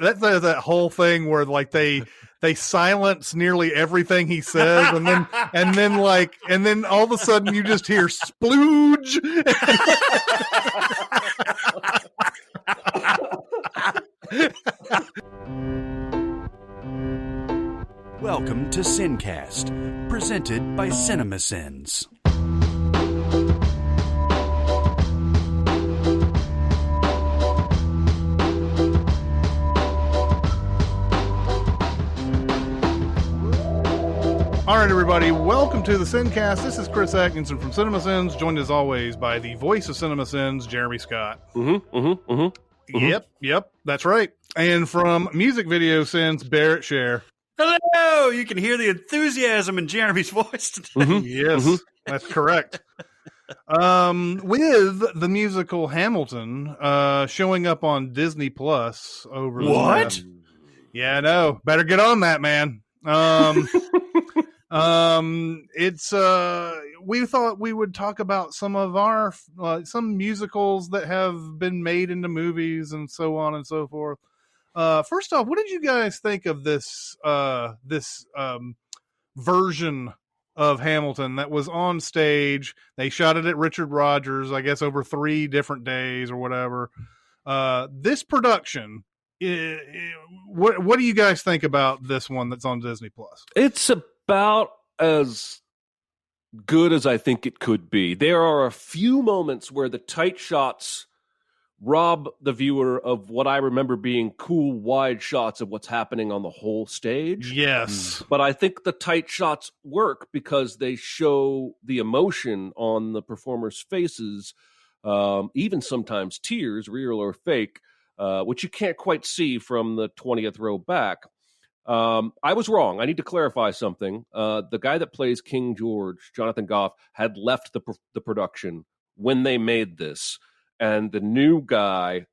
that whole thing where like they silence nearly everything he says, and then all of a sudden you just hear splooge. Welcome to SinCast, presented by Cinemasins. All right, everybody, welcome to the SinCast. This is Chris Atkinson from Cinemasins, joined as always by the voice of Cinemasins, Jeremy Scott. Yep, that's right. And from Music Video Sins, Barrett Share. Hello! You can hear the enthusiasm in Jeremy's voice today. Yes, that's correct. With the musical Hamilton showing up on Disney Plus over What? Yeah, I know. Better get on that, man. It's we thought we would talk about some of our some musicals that have been made into movies and so on and so forth. First off, what did you guys think of this version of Hamilton that was on stage? They shot it at Richard Rodgers, I guess, over 3 different days or whatever. This production, what do you guys think about this one that's on Disney Plus? It's about as good as I think it could be. There are a few moments where the tight shots rob the viewer of what I remember being cool, wide shots of what's happening on the whole stage. Yes. But I think the tight shots work because they show the emotion on the performers' faces, even sometimes tears, real or fake, which you can't quite see from the 20th row back. I was wrong. I need to clarify something. The guy that plays King George, Jonathan Goff, had left the production when they made this. And the new guy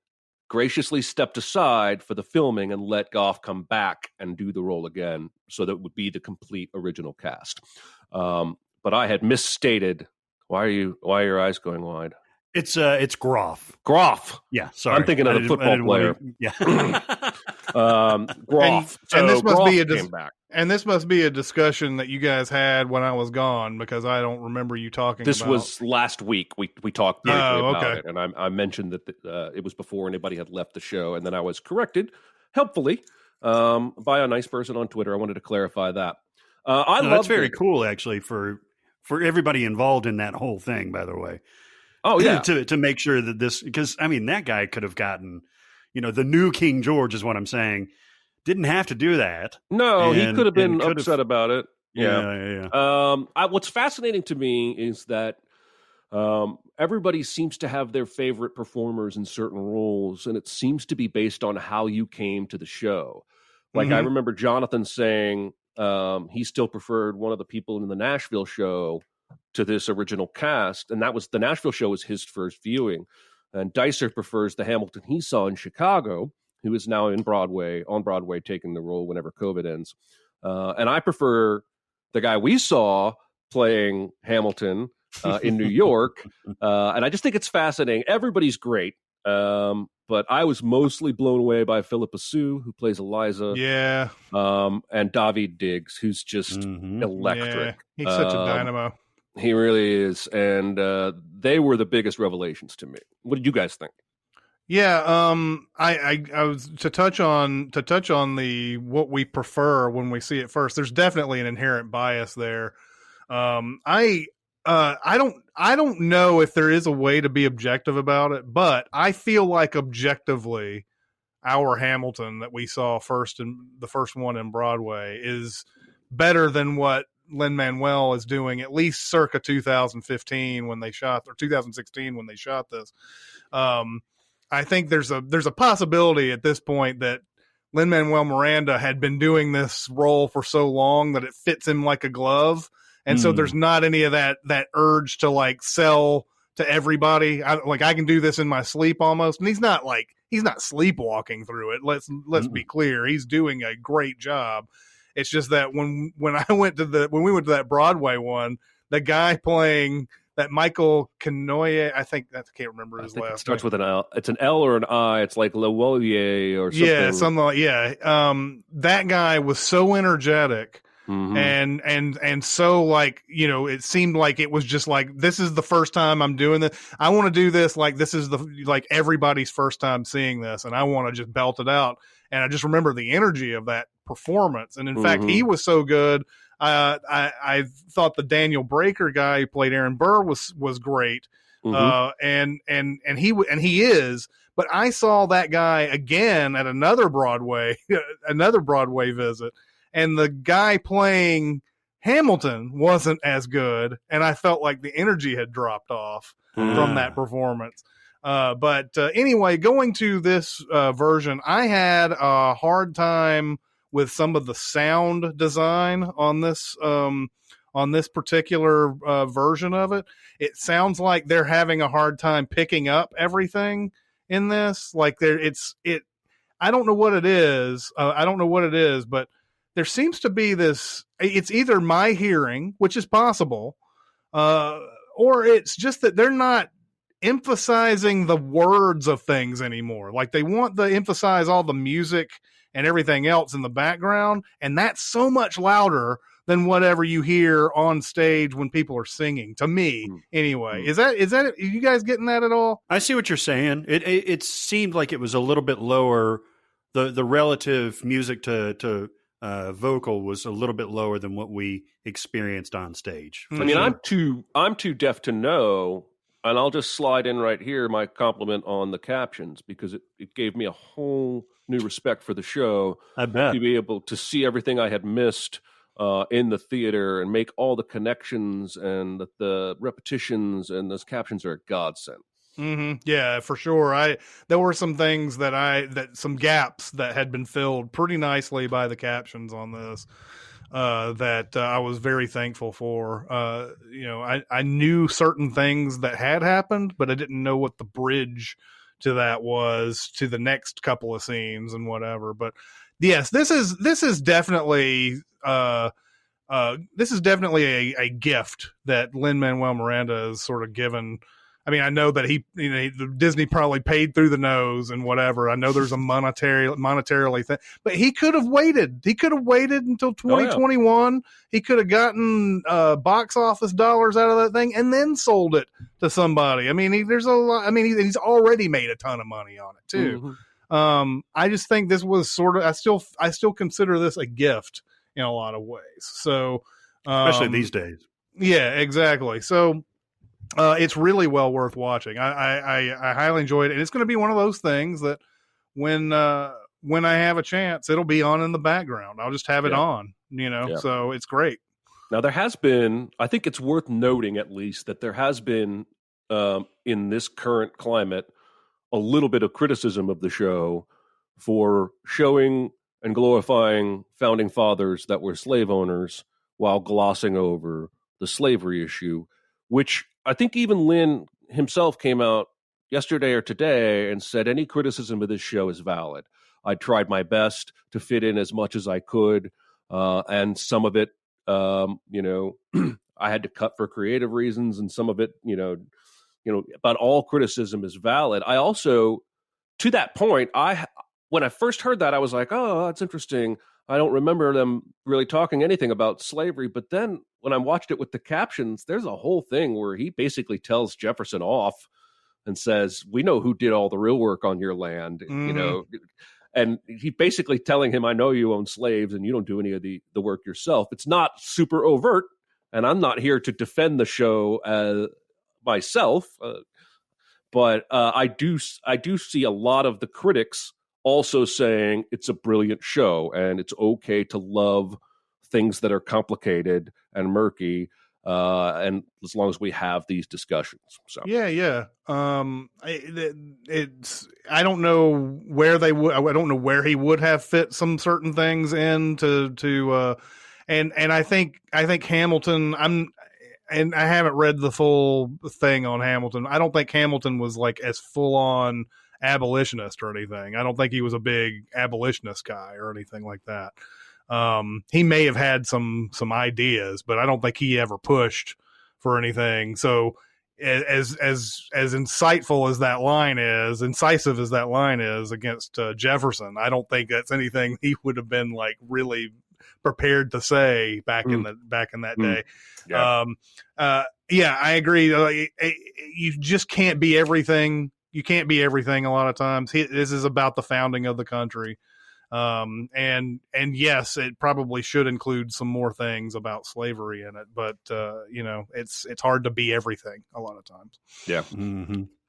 graciously stepped aside for the filming and let Goff come back and do the role again, so that it would be the complete original cast. But I had misstated. Why are your eyes going wide? It's Groff. Groff. Yeah, sorry. I'm thinking of the football player. Groff. And this must Groff be came back. And this must be a discussion that you guys had when I was gone, because I don't remember you talking This about. was last week. We talked briefly about okay. it, and I mentioned that it was before anybody had left the show, and then I was corrected, helpfully, by a nice person on Twitter. I wanted to clarify that. That's very cool, actually, for everybody involved in that whole thing, by the way. Oh, yeah. to make sure that this, because, I mean, that guy could have gotten, the new King George is what I'm saying. Didn't have to do that. No, he could have been upset about it. Yeah. What's fascinating to me is that everybody seems to have their favorite performers in certain roles, and it seems to be based on how you came to the show. Like, I remember Jonathan saying he still preferred one of the people in the Nashville show to this original cast, and the Nashville show was his first viewing. And Dicer prefers the Hamilton he saw in Chicago, who is now on Broadway, taking the role whenever COVID ends. And I prefer the guy we saw playing Hamilton in New York. And I just think it's fascinating. Everybody's great. But I was mostly blown away by Philippa Sue, who plays Eliza. Yeah. And David Diggs, who's just electric. Yeah. He's such a dynamo. He really is. And they were the biggest revelations to me. What did you guys think? Yeah, I was to touch on the what we prefer when we see it first. There's definitely an inherent bias there. I don't know if there is a way to be objective about it, but I feel like objectively, our Hamilton that we saw first in the first one in Broadway is better than what Lin-Manuel is doing, at least circa 2015 when they shot, or 2016 when they shot this. I think there's a possibility at this point that Lin-Manuel Miranda had been doing this role for so long that it fits him like a glove. And so there's not any of that urge to like sell to everybody. I can do this in my sleep almost. And he's not sleepwalking through it. Let's be clear. He's doing a great job. It's just that when we went to that Broadway one, the guy playing that Michael Canoye, I can't remember his last it starts name. with an L. It's an L or an I. It's like Lewolier or something. Yeah, something like, that guy was so energetic. And so, like, it seemed like it was just like, this is the first time I'm doing this. I want to do this. Like, this is everybody's first time seeing this, and I want to just belt it out. And I just remember the energy of that performance. And in fact, he was so good. I thought the Daniel Breaker guy who played Aaron Burr was great. And he is, but I saw that guy again at another Broadway visit. And the guy playing Hamilton wasn't as good, and I felt like the energy had dropped off from that performance. But anyway, going to this version, I had a hard time with some of the sound design on this particular version of it. It sounds like they're having a hard time picking up everything in this. Like I don't know what it is. But there seems to be this, it's either my hearing, which is possible, or it's just that they're not emphasizing the words of things anymore. Like they want to emphasize all the music and everything else in the background. And that's so much louder than whatever you hear on stage when people are singing, to me anyway. Is that, are you guys getting that at all? I see what you're saying. It seemed like it was a little bit lower. The relative music to vocal was a little bit lower than what we experienced on stage. I mean, sure. I'm too deaf to know, and I'll just slide in right here my compliment on the captions, because it gave me a whole new respect for the show. I bet. To be able to see everything I had missed in the theater and make all the connections and the repetitions, and those captions are a godsend. Yeah, for sure. There were some things some gaps that had been filled pretty nicely by the captions on this that I was very thankful for. I knew certain things that had happened, but I didn't know what the bridge to that was to the next couple of scenes and whatever. But yes, this is definitely a gift that Lin-Manuel Miranda has sort of given. I mean, I know that Disney probably paid through the nose and whatever. I know there's a monetarily thing, but he could have waited. He could have waited until 2021. Yeah. He could have gotten box office dollars out of that thing and then sold it to somebody. I mean, there's a lot. I mean, he's already made a ton of money on it too. I just think this was sort of. I still consider this a gift in a lot of ways. So, especially these days. Yeah, exactly. So. It's really well worth watching. I highly enjoyed it, and it's going to be one of those things that when I have a chance, it'll be on in the background. I'll just have it on, so it's great. Now there has been, I think it's worth noting at least, that there has been in this current climate a little bit of criticism of the show for showing and glorifying founding fathers that were slave owners while glossing over the slavery issue, which I think even Lin himself came out yesterday or today and said any criticism of this show is valid. I tried my best to fit in as much as I could, and some of it, I had to cut for creative reasons, and some of it, but all criticism is valid. I also, to that point, when I first heard that, I was like, oh, that's interesting. I don't remember them really talking anything about slavery, but then when I watched it with the captions, there's a whole thing where he basically tells Jefferson off and says, we know who did all the real work on your land, and he basically telling him, I know you own slaves and you don't do any of the work yourself. It's not super overt, and I'm not here to defend the show myself, but I do see a lot of the critics also saying it's a brilliant show and it's okay to love things that are complicated and murky, and as long as we have these discussions. So yeah. I don't know where they would. I don't know where he would have fit some certain things in to and I think Hamilton. And I haven't read the full thing on Hamilton. I don't think Hamilton was like as full on abolitionist or anything. I don't think he was a big abolitionist guy or anything like that. He may have had some ideas, but I don't think he ever pushed for anything. So as insightful as that line is, incisive as that line is against Jefferson, I don't think that's anything he would have been like really prepared to say back in that day. Yeah. Yeah, I agree. You just can't be everything. You can't be everything a lot of times. This is about the founding of the country. And yes, it probably should include some more things about slavery in it, but, it's hard to be everything a lot of times. Yeah.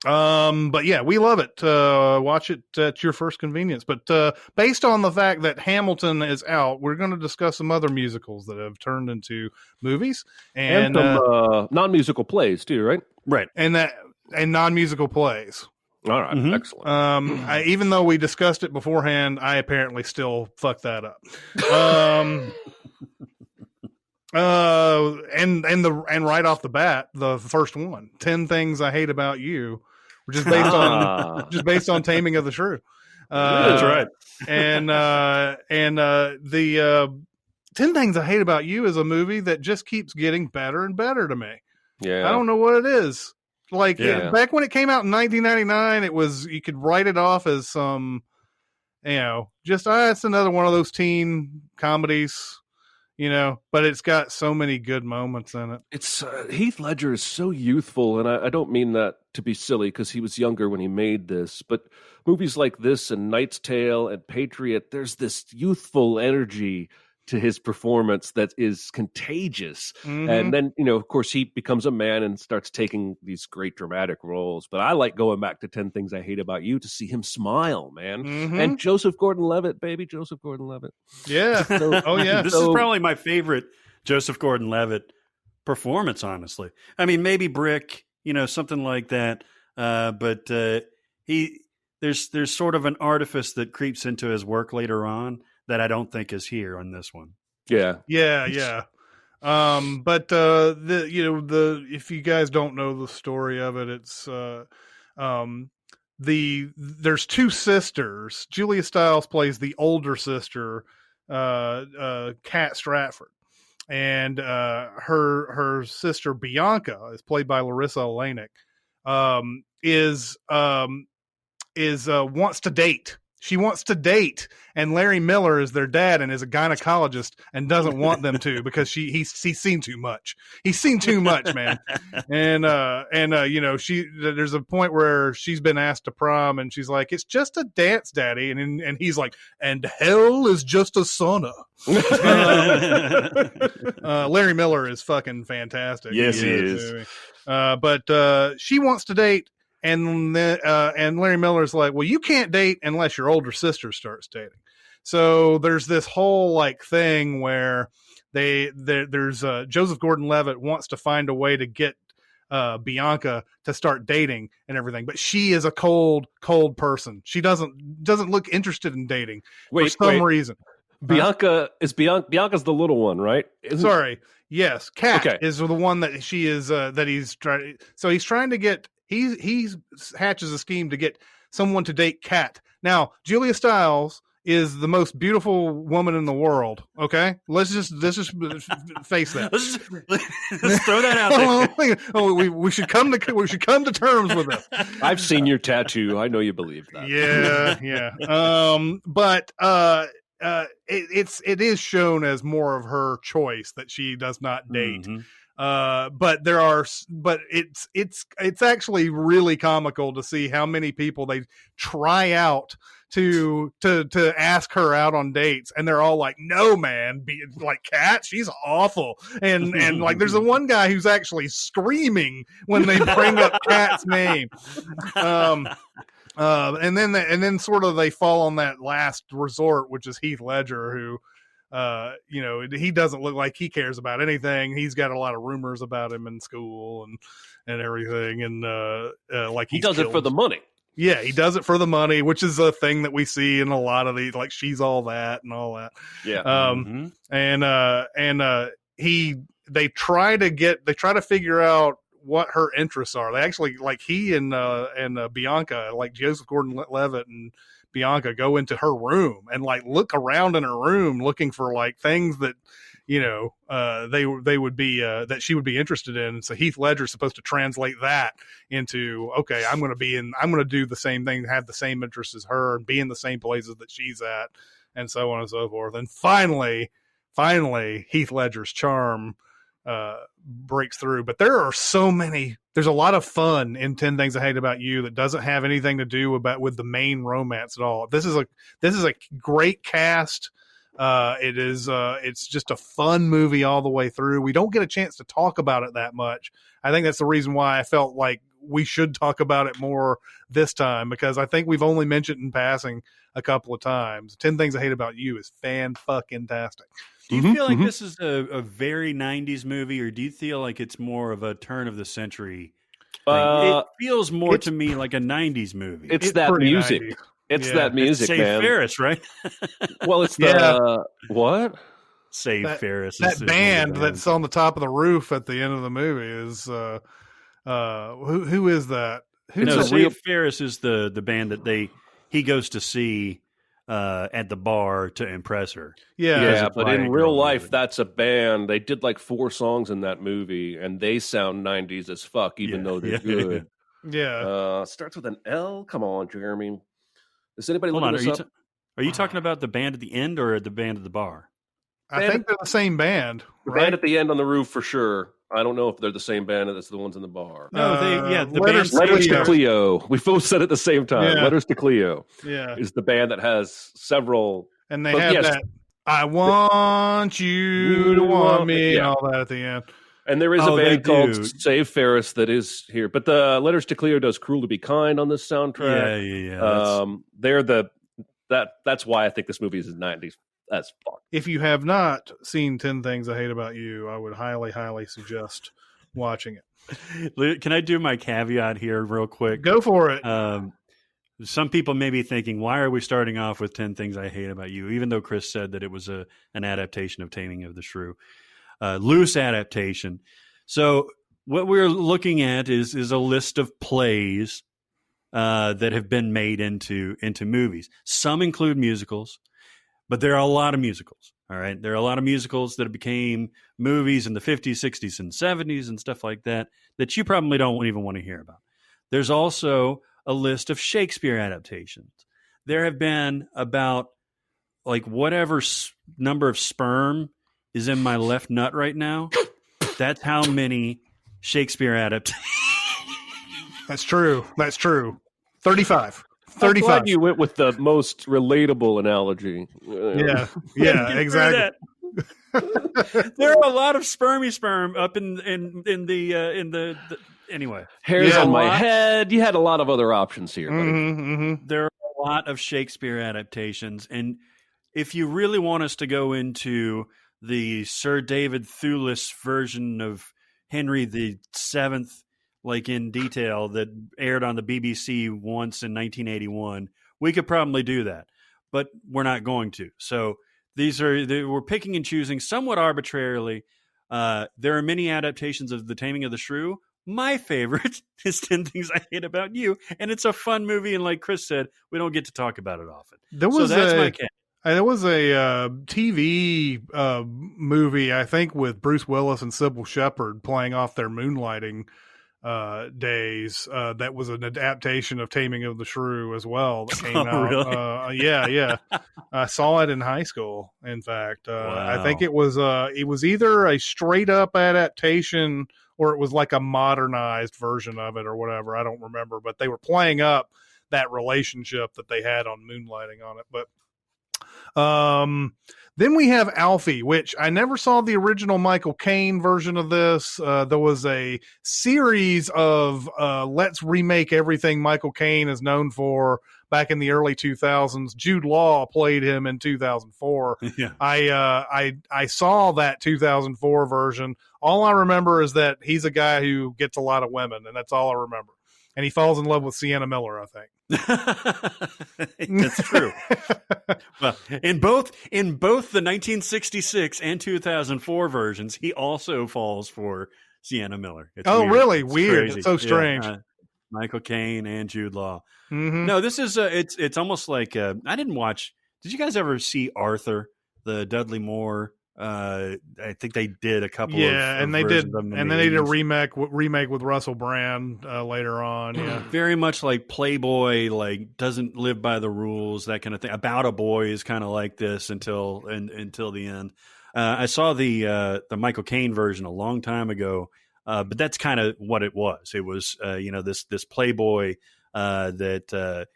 But yeah, we love it. Watch it at your first convenience. But based on the fact that Hamilton is out, we're going to discuss some other musicals that have turned into movies and some non-musical plays too, right? Right. And non-musical plays. All right, excellent. Even though we discussed it beforehand, I apparently still fucked that up. And right off the bat, the first one, 10 Things I Hate About You, which is based on Taming of the Shrew. That's right. And the 10 Things I Hate About You is a movie that just keeps getting better and better to me. Yeah, I don't know what it is. Like back when it came out in 1999, it was, you could write it off as some, just it's another one of those teen comedies. But it's got so many good moments in it. It's Heath Ledger is so youthful, and I don't mean that to be silly because he was younger when he made this, but movies like this and Knight's Tale and Patriot, there's this youthful energy to his performance that is contagious. And then, of course, he becomes a man and starts taking these great dramatic roles. But I like going back to 10 Things I Hate About You to see him smile, man. And Joseph Gordon-Levitt, baby, Joseph Gordon-Levitt. Yeah. This is probably my favorite Joseph Gordon-Levitt performance, honestly. I mean, maybe Brick, something like that. But there's sort of an artifice that creeps into his work later on that I don't think is here on this one. Yeah. But if you guys don't know the story of it, it's there's two sisters. Julia Stiles plays the older sister, Kat Stratford, and her sister Bianca is played by Larissa Olenek. Wants to date. She wants to date, and Larry Miller is their dad and is a gynecologist and doesn't want them to because he's seen too much. He's seen too much, man. And there's a point where she's been asked to prom and she's like, "It's just a dance, Daddy," and he's like, "And hell is just a sauna." Larry Miller is fucking fantastic. Yes, he is. But she wants to date. And Larry Miller's like, well, you can't date unless your older sister starts dating. So there's this whole like thing where there's Joseph Gordon-Levitt wants to find a way to get Bianca to start dating and everything, but she is a cold person. She doesn't look interested in dating for some reason. Bianca's the little one, right? Sorry. Yes. Kat is the one that she is, that he's trying. So he's trying to get, he hatches a scheme to get someone to date Kat. Now, Julia Stiles is the most beautiful woman in the world. Okay, let's just face that. Let's throw that out there. We should come to terms with it. I've seen your tattoo. I know you believe that. Yeah. But it is shown as more of her choice that she does not date. Mm-hmm. But it's actually really comical to see how many people they try out to ask her out on dates, and they're all like, "No, man, like Kat, she's awful." And like there's the one guy who's actually screaming when they bring up Kat's name. And then sort of they fall on that last resort, which is Heath Ledger, who he doesn't look like he cares about anything. He's got a lot of rumors about him in school and everything. And like he does it for the money. Yeah, he does it for the money, which is a thing that we see in a lot of these, like She's All That and all that. Yeah. They try to figure out what her interests are. They actually, like, he and Bianca, like Joseph Gordon-Levitt and Bianca, go into her room and like look around in her room looking for like things that they would be that she would be interested in. And so Heath Ledger's supposed to translate that into, okay, I'm going to do the same thing, have the same interests as her, and be in the same places that she's at, and so on and so forth. And finally, Heath Ledger's charm breaks through. But there's a lot of fun in 10 Things I Hate About You that doesn't have anything to do with the main romance at all. This is a great cast. It's just a fun movie all the way through. We don't get a chance to talk about it that much. I think that's the reason why I felt like we should talk about it more this time, because I think we've only mentioned in passing a couple of times. 10 Things I Hate About You is fan-fucking-tastic. Do you feel like this is a very 90s movie, or do you feel like it's more of a turn of the century? It feels more to me like a 90s movie. It's that music. 90s. It's that music, Save man. Ferris, right? Well, it's the what? Save Ferris. That band that's on the top of the roof at the end of the movie is who is that? Save Ferris is the band that he goes to see at the bar to impress her. Yeah, but in real life, that's a band. They did like 4 songs in that movie, and they sound 90s as fuck, even though they're good. Yeah. Starts with an L. Come on, Jeremy. Is anybody Hold looking on, this up? Are you talking about the band at the end or the band at the bar? I think they're the same band. The band at the end on the roof for sure. I don't know if they're the same band as the ones in the bar. No, the Letters band to Cleo. We both said it at the same time. Yeah. Letters to Cleo. Yeah. Is the band that has several. And they have that, I want you to want me, and all that at the end. And there is a band called Save Ferris that is here. But the Letters to Cleo does Cruel to Be Kind on this soundtrack. Yeah. That's why I think this movie is in the 90s. That's fuck. If you have not seen 10 Things I Hate About You, I would highly, highly suggest watching it. Can I do my caveat here real quick? Go for it. Some people may be thinking, why are we starting off with 10 Things I Hate About You? Even though Chris said that it was an adaptation of Taming of the Shrew. Loose adaptation. So what we're looking at is a list of plays that have been made into movies. Some include musicals, but there are a lot of musicals. All right. There are a lot of musicals that became movies in the 50s, 60s, and 70s and stuff like that you probably don't even want to hear about. There's also a list of Shakespeare adaptations. There have been about like whatever number of sperm is in my left nut right now. That's how many Shakespeare adaptations. That's true. 35. I'm glad you went with the most relatable analogy. Yeah, exactly. There are a lot of sperm up in the anyway. Hairs on my head. You had a lot of other options here. There are a lot of Shakespeare adaptations, and if you really want us to go into the Sir David Thewlis version of Henry VII, like in detail, that aired on the BBC once in 1981, we could probably do that, but we're not going to. So we're picking and choosing somewhat arbitrarily. There are many adaptations of The Taming of the Shrew. My favorite is 10 Things I Hate About You, and it's a fun movie. And like Chris said, we don't get to talk about it often. That's my cat. There was a TV movie, I think, with Bruce Willis and Sybil Shepherd playing off their moonlighting days. That was an adaptation of Taming of the Shrew as well. That came out. Really? Yeah. I saw it in high school. In fact, wow. I think it was either a straight up adaptation or it was like a modernized version of it or whatever. I don't remember, but they were playing up that relationship that they had on moonlighting on it. But then we have Alfie, which I never saw the original Michael Caine version of this. There was a series of let's remake everything Michael Caine is known for back in the early 2000s. Jude Law played him in 2004. Yeah. I saw that 2004 version. All I remember is that he's a guy who gets a lot of women, and that's all I remember. And he falls in love with Sienna Miller, I think. That's true. Well, in both the 1966 and 2004 versions, he also falls for Sienna Miller. It's weird. Really? It's weird. crazy. It's so strange. Yeah, Michael Caine and Jude Law. Mm-hmm. No, this is it's almost like I didn't watch. Did you guys ever see Arthur, the Dudley Moore I think they did a couple and they versions did, of them in and the then they did a 80s. remake with Russell Brand later on. Yeah, Very much like Playboy, like doesn't live by the rules, that kind of thing. About a Boy is kind of like this until the end. I saw the Michael Caine version a long time ago, but that's kind of what it was. It was this Playboy that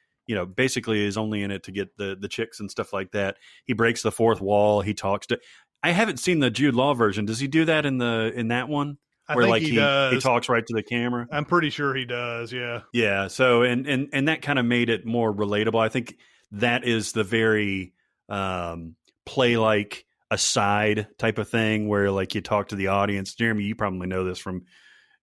basically is only in it to get the chicks and stuff like that. He breaks the fourth wall. He talks to. I haven't seen the Jude Law version. Does he do that in that one? I Where think like he does. He talks right to the camera. I'm pretty sure he does. Yeah. Yeah. So and that kind of made it more relatable. I think that is the very play like aside type of thing where like you talk to the audience. Jeremy, you probably know this from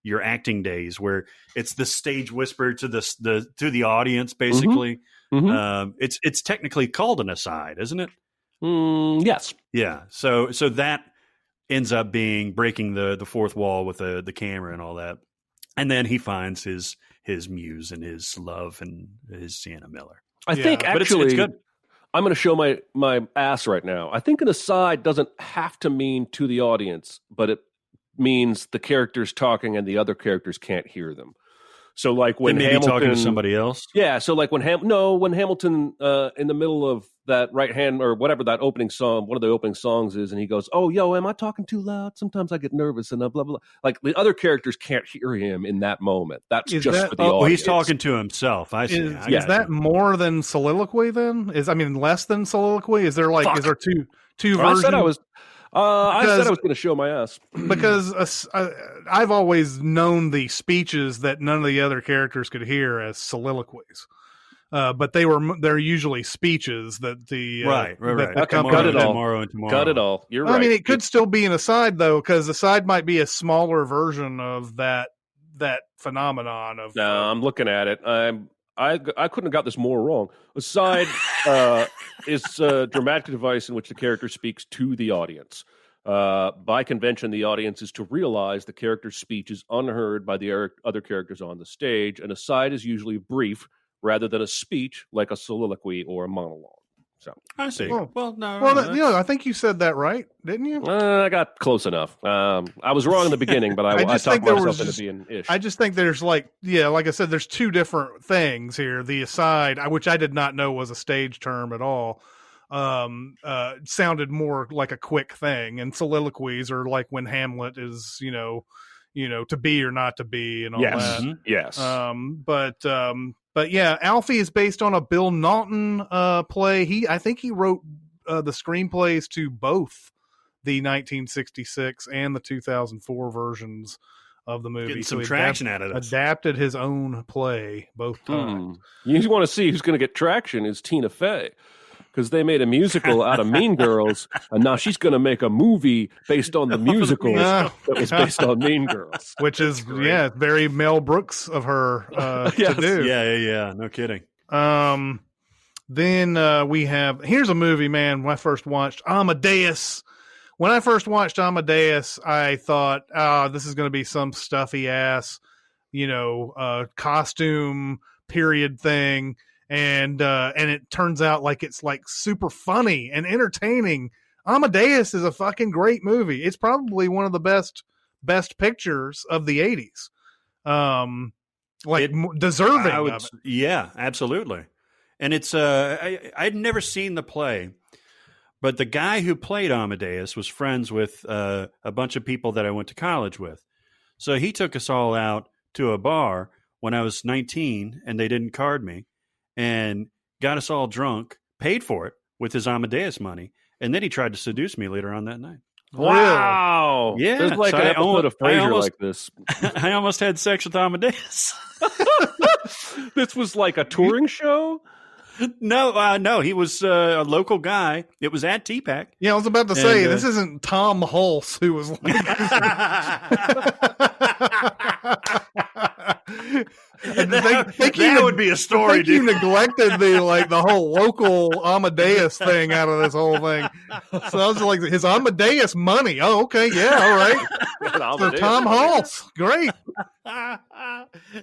your acting days, where it's the stage whisper to the audience. Basically, it's technically called an aside, isn't it? Yes. Yeah. So that ends up being breaking the fourth wall with the camera and all that. And then he finds his muse and his love and his Sienna Miller. I think actually, it's good. I'm going to show my ass right now. I think an aside doesn't have to mean to the audience, but it means the characters talking and the other characters can't hear them. So like when maybe Hamilton talking to somebody else. Yeah. So like when Hamilton in the middle of that right hand or whatever that opening song, one of the opening songs is, and he goes, "Oh, yo, am I talking too loud? Sometimes I get nervous," and blah blah blah. Like the other characters can't hear him in that moment. That's for the audience. He's talking to himself. I see. Is that more than soliloquy? Then less than soliloquy? Is there two versions? I said I was going to show my ass because I've always known the speeches that none of the other characters could hear as soliloquies, but they're usually speeches that the right. That cut it all. Tomorrow and tomorrow. Cut it all. You're right. I mean, it could still be an aside though, because aside might be a smaller version of that phenomenon of. No, I'm looking at it. I couldn't have got this more wrong. Aside is a dramatic device in which the character speaks to the audience. By convention, the audience is to realize the character's speech is unheard by the other characters on the stage. An aside is usually brief rather than a speech like a soliloquy or a monologue. So I see. Oh. Well, no. Well, I think you said that right, didn't you? I got close enough. I was wrong in the beginning, but I talked myself into being ish. I just think there's like I said, there's two different things here. The aside, which I did not know was a stage term at all, sounded more like a quick thing, and soliloquies are like when Hamlet is, to be or not to be, and all that. Mm-hmm. Yes. But yeah, Alfie is based on a Bill Naughton play. I think he wrote the screenplays to both the 1966 and the 2004 versions of the movie. Getting some traction out of this. Adapted his own play both times. You want to see who's going to get traction is Tina Fey, because they made a musical out of Mean Girls, and now she's going to make a movie based on the musical that was based on Mean Girls. Which is, very Mel Brooks of her to do. Yeah. No kidding. Then we have, here's a movie, man, when I first watched Amadeus. When I first watched Amadeus, I thought, this is going to be some stuffy ass, costume period thing. And it turns out like it's like super funny and entertaining. Amadeus is a fucking great movie. It's probably one of the best pictures of the 80s. Deserving of it. Yeah, absolutely. And it's I'd never seen the play, but the guy who played Amadeus was friends with a bunch of people that I went to college with. So he took us all out to a bar when I was 19, and they didn't card me, and got us all drunk, paid for it with his Amadeus money, and then he tried to seduce me later on that night. Wow. Yeah. There's like an episode of Frasier like this. I almost had sex with Amadeus. This was like a touring show? No. He was a local guy. It was at TPAC. Yeah, I was about to say, this isn't Tom Hulse who was like... that would be a story, dude. You neglected the whole local Amadeus thing out of this whole thing. So I was like, his Amadeus money. Oh, okay, yeah, all right. So Tom Hulse, great.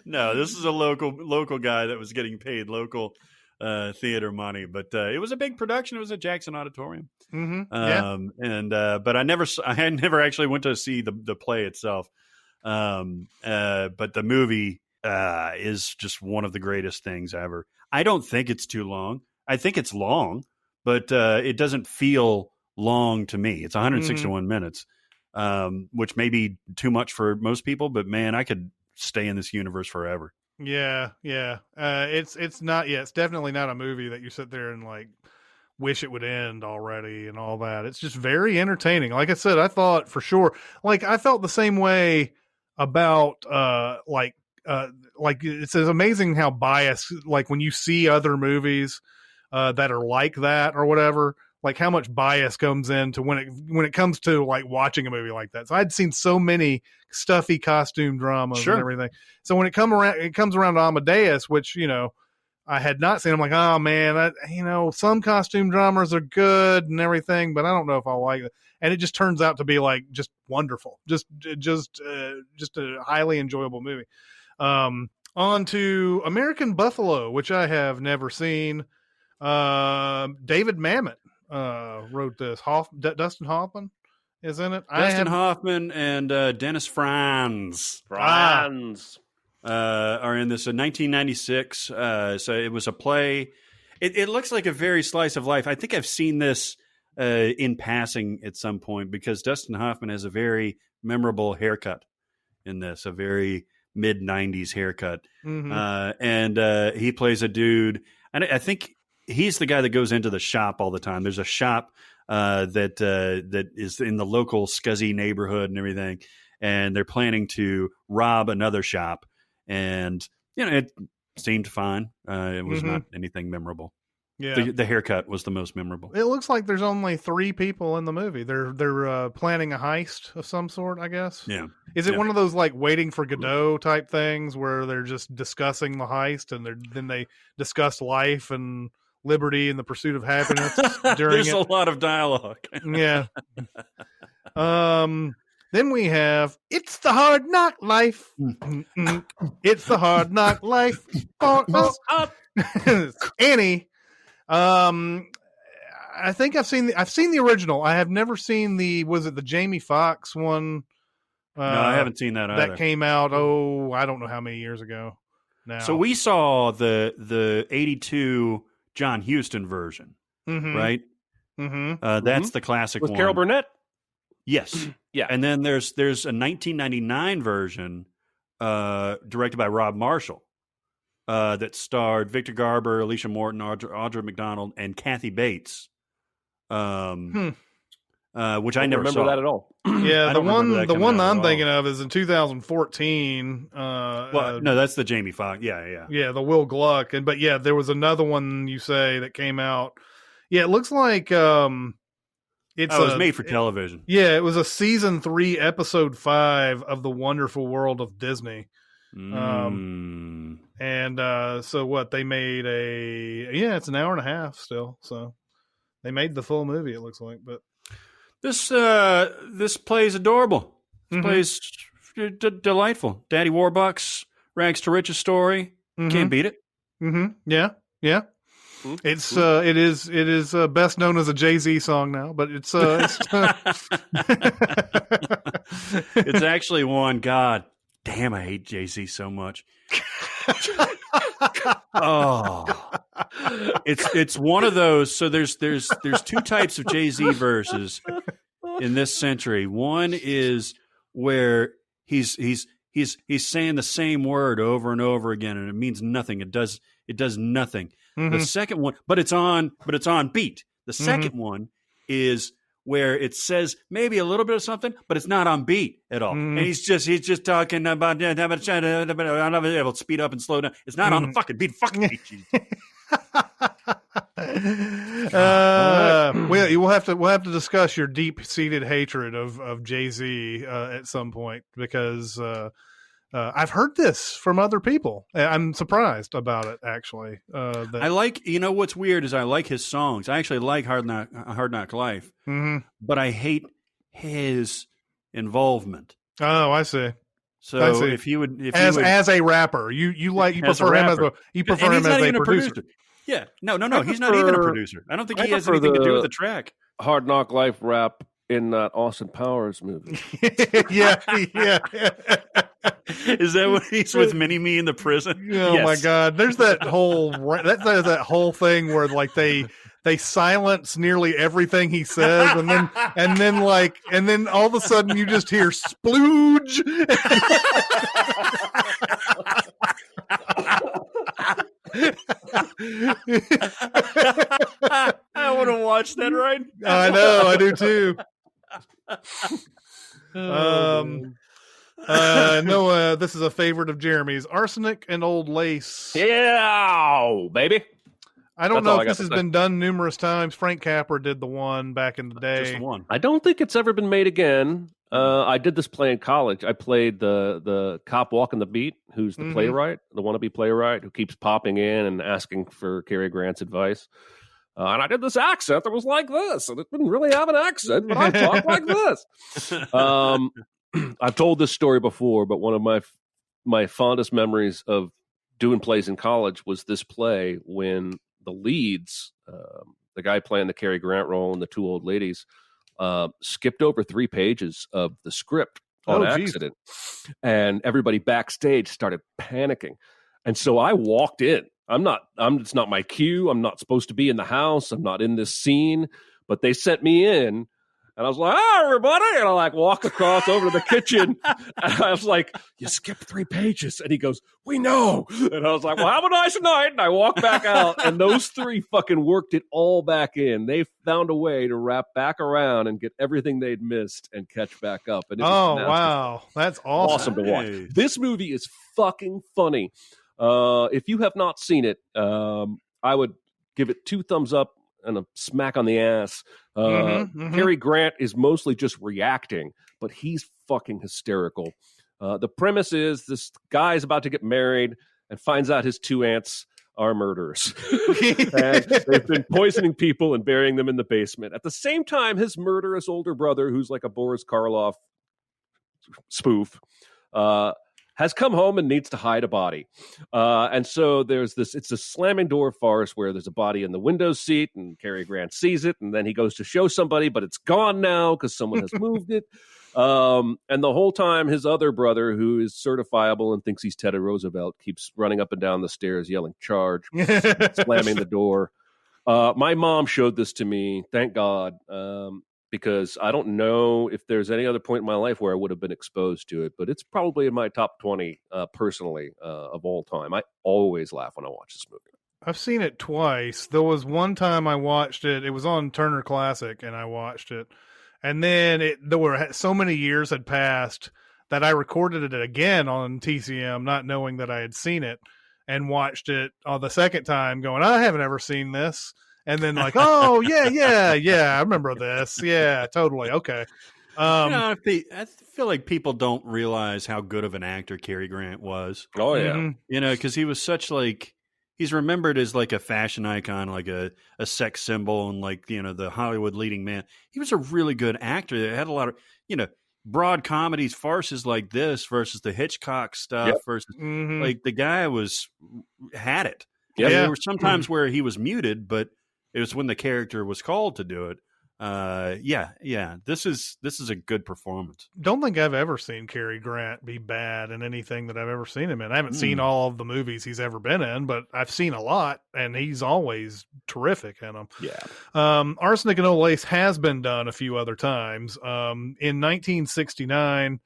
No, this is a local guy that was getting paid local theater money. But it was a big production. It was at Jackson Auditorium. Mm-hmm. But I never actually went to see the play itself. But the movie is just one of the greatest things ever. I don't think it's too long. I think it's long, but it doesn't feel long to me. It's 161 minutes, which may be too much for most people, but man, I could stay in this universe forever. Yeah. It's not. Yeah, it's definitely not a movie that you sit there and like wish it would end already and all that. It's just very entertaining. Like I said, I thought for sure. Like I felt the same way about like it's amazing how biased. Like when you see other movies that are like that or whatever. Like how much bias comes into when it comes to like watching a movie like that. So I'd seen so many stuffy costume dramas and everything. So when it comes around to Amadeus, which, you know, I had not seen, I'm like, oh man, some costume dramas are good and everything, but I don't know if I like it. And it just turns out to be like just wonderful, just a highly enjoyable movie. On to American Buffalo, which I have never seen. David Mamet wrote this. Dustin Hoffman is in it. Hoffman and Dennis Franz are in this. In 1996, so it was a play. It looks like a very slice of life. I think I've seen this in passing at some point because Dustin Hoffman has a very memorable haircut in this, a very mid-90s haircut. And he plays a dude, and I think he's the guy that goes into the shop all the time. There's a shop that is in the local scuzzy neighborhood and everything, and they're planning to rob another shop. And it seemed fine. It was not anything memorable. Yeah, the haircut was the most memorable. It looks like there's only 3 people in the movie. They're planning a heist of some sort, I guess. Yeah. Is it one of those like Waiting for Godot type things where they're just discussing the heist and then they discuss life and liberty and the pursuit of happiness during There's a lot of dialogue. Yeah. Then we have It's the Hard Knock Life. It's the Hard Knock Life for us. Annie. I think I've seen the original. I have never seen the Jamie Foxx one? No, I haven't seen that either. That came out, I don't know how many years ago now. So we saw the 82 John Huston version, right? That's the classic with one. Carol Burnett? Yes. Yeah. And then there's a 1999 version directed by Rob Marshall that starred Victor Garber, Alicia Morton, Audra McDonald, and Kathy Bates, which I never remember saw. that at all. Yeah, the one I'm thinking of is in 2014. Well, no, that's the Jamie Foxx. Yeah. Yeah, the Will Gluck. But there was another one you say that came out. Yeah, it looks like it was made for television. It was a season 3, episode 5 of The Wonderful World of Disney. And so what they made it's an hour and a half still. So they made the full movie. It looks like, but this play is adorable. This play is delightful. Daddy Warbucks, rags to riches story. Can't beat it. Yeah. It's it is best known as a Jay-Z song now, but it's it's actually one. God damn, I hate Jay-Z so much. It's one of those. So there's 2 types of Jay-Z verses in this century. One is where he's saying the same word over and over again, and it means nothing. It does nothing. The second one, but it's on beat. The second one is where it says maybe a little bit of something, but it's not on beat at all. And he's just talking about speed up and slow down. It's not on the fucking beat. Fucking beat. We'll have to discuss your deep-seated hatred of Jay-Z at some point, because I've heard this from other people. I'm surprised about it, actually. I like, what's weird is I like his songs. I actually like Hard Knock Life, but I hate his involvement. Oh, I see. So if he would, as a rapper, you prefer him as a producer. Yeah. No. He's not even a producer. I don't think he has anything to do with the track. Hard Knock Life rap in that Austin Powers movie. yeah. Is that when he's with Mini-Me in the prison? Oh my God! There's that whole that whole thing where like they silence nearly everything he says, and then all of a sudden you just hear splooge. I want to watch that right now. I know, I do too. No, this is a favorite of Jeremy's. Arsenic and Old Lace. Yeah, baby. I don't know if this has been done numerous times. Frank Capra did the one back in the day. Just one. I don't think it's ever been made again. I did this play in college. I played the cop walking the beat, who's the playwright, the wannabe playwright, who keeps popping in and asking for Cary Grant's advice. And I did this accent that was like this, and it didn't really have an accent, but I talk like this. I've told this story before, but one of my fondest memories of doing plays in college was this play when the leads, the guy playing the Cary Grant role and the two old ladies, skipped over 3 pages of the script on accident. And everybody backstage started panicking. And so I walked in. It's not my cue. I'm not supposed to be in the house. I'm not in this scene, but they sent me in. And I was like, "Hi, everybody." And I like walk across over to the kitchen. And I was like, "You skipped 3 pages." And he goes, "We know." And I was like, "Well, have a nice night." And I walked back out. And those 3 fucking worked it all back in. They found a way to wrap back around and get everything they'd missed and catch back up. And it was wow. That's awesome to watch. This movie is fucking funny. If you have not seen it, I would give it 2 thumbs up and a smack on the ass. Cary Grant is mostly just reacting, but he's fucking hysterical. The premise is this guy's about to get married and finds out his 2 aunts are murderers. And they've been poisoning people and burying them in the basement. At the same time, his murderous older brother, who's like a Boris Karloff spoof, has come home and needs to hide a body. And so there's this, it's a slamming door farce where there's a body in the window seat and Cary Grant sees it. And then he goes to show somebody, but it's gone now because someone has moved it. And the whole time his other brother, who is certifiable and thinks he's Teddy Roosevelt, keeps running up and down the stairs, yelling, "Charge," slamming the door. My mom showed this to me, thank God. Because I don't know if there's any other point in my life where I would have been exposed to it, but it's probably in my top 20 personally of all time. I always laugh when I watch this movie. I've seen it twice. There was one time I watched it. It was on Turner Classic, and I watched it. And then there were so many years had passed that I recorded it again on TCM, not knowing that I had seen it, and watched it the second time going, I haven't ever seen this. And then like, oh, yeah, I remember this. Yeah, totally. Okay. I feel like people don't realize how good of an actor Cary Grant was. Oh, yeah. Because he was such he's remembered as like a fashion icon, like a sex symbol, and like, the Hollywood leading man. He was a really good actor that had a lot of, broad comedies, farces like this versus the Hitchcock stuff versus like the guy had it. Yeah. There were some times where he was muted, but it was when the character was called to do it. This is a good performance. Don't think I've ever seen Cary Grant be bad in anything that I've ever seen him in. I haven't seen all of the movies he's ever been in, but I've seen a lot, and he's always terrific in them. Yeah. Arsenic and Old Lace has been done a few other times. In 1969,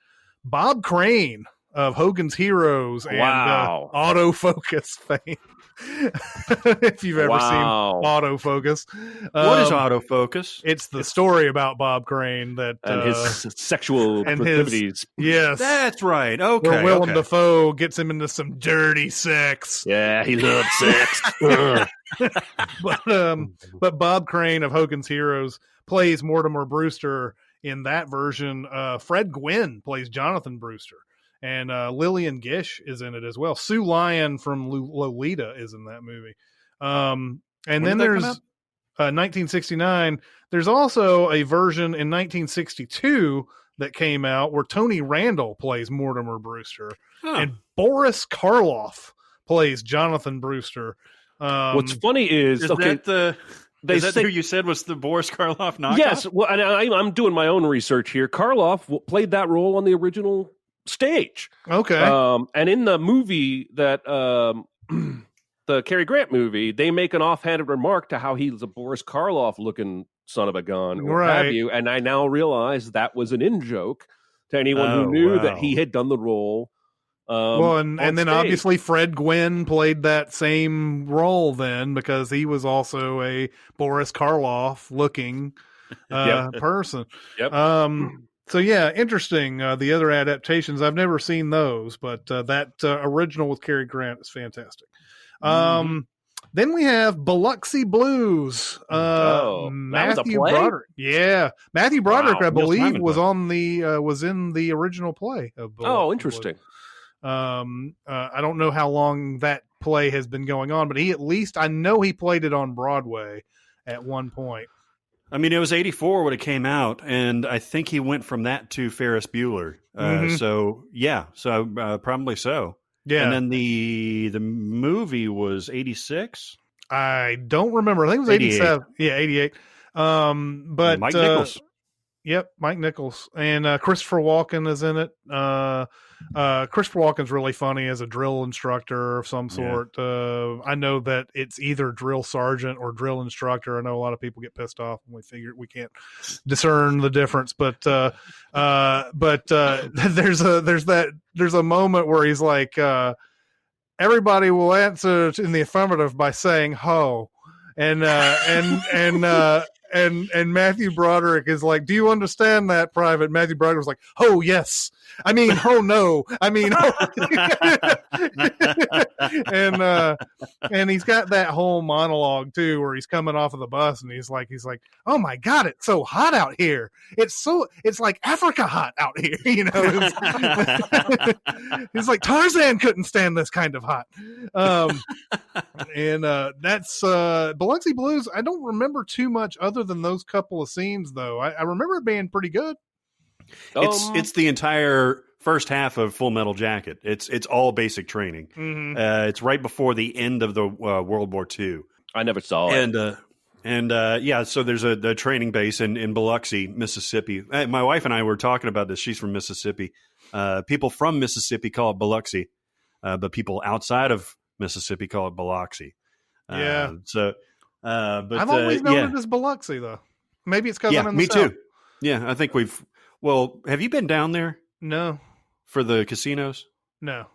Bob Crane of Hogan's Heroes and Autofocus fame. If you've ever seen Autofocus. What is Autofocus? It's the story about Bob Crane and his sexual proclivities. Yes. That's right. Okay. Where Willem Dafoe gets him into some dirty sex. Yeah, he loves sex. But Bob Crane of Hogan's Heroes plays Mortimer Brewster in that version. Fred Gwynn plays Jonathan Brewster. And Lillian Gish is in it as well. Sue Lyon from Lolita is in that movie. And then there's 1969. There's also a version in 1962 that came out where Tony Randall plays Mortimer Brewster. And Boris Karloff plays Jonathan Brewster. What's funny is that they is that say, who you said was the Boris Karloff knockoff? Yes, well, and I'm doing my own research here. Karloff played that role on the original stage. Okay. And in the movie that the Cary Grant movie, they make an offhanded remark to how he's a Boris Karloff looking son of a gun, or what have you. And I now realize that was an in-joke to anyone who knew that he had done the role. And then stage. Obviously Fred Gwynne played that same role then, because he was also a Boris Karloff looking person. Yep. So yeah, interesting. The other adaptations, I've never seen those, but that original with Cary Grant is fantastic. Then we have Biloxi Blues. Matthew Broderick. Yeah, Matthew Broderick, I believe, was on the was in the original play of Biloxi interesting. Blues. I don't know how long that play has been going on, but I know he played it on Broadway at one point. I mean, it was 1984 when it came out, and I think he went from that to Ferris Bueller. So probably so. Yeah. And then the movie was 1986. I don't remember. I think it was 1987. Yeah, 1988. But Mike Nichols. Yep, Mike Nichols, and Christopher Walken is in it. Christopher Walken's really funny as a drill instructor of some sort. Yeah. I know that it's either drill sergeant or drill instructor. I know a lot of people get pissed off when we figure we can't discern the difference. But there's a moment where he's like, everybody will answer in the affirmative by saying "ho," and Matthew Broderick is like, "Do you understand that, Private?" Matthew Broderick was like, "Oh, yes. I mean, oh, no. I mean, oh." And he's got that whole monologue too, where he's coming off of the bus and he's like, "Oh my God, it's so hot out here. It's like Africa hot out here." You know, he's like, Tarzan couldn't stand this kind of hot. And that's Biloxi Blues. I don't remember too much other than those couple of scenes, though. I remember it being pretty good. It's the entire first half of Full Metal Jacket. It's all basic training. Mm-hmm. It's right before the end of the World War II. I never saw it. So there's a training base in Biloxi, Mississippi. My wife and I were talking about this. She's from Mississippi. People from Mississippi call it Biloxi, but people outside of Mississippi call it Biloxi. But I've always known it as Biloxi, though. Maybe it's because I'm in the South. Me too. Yeah, I think we've. Well, have you been down there? No. For the casinos? No.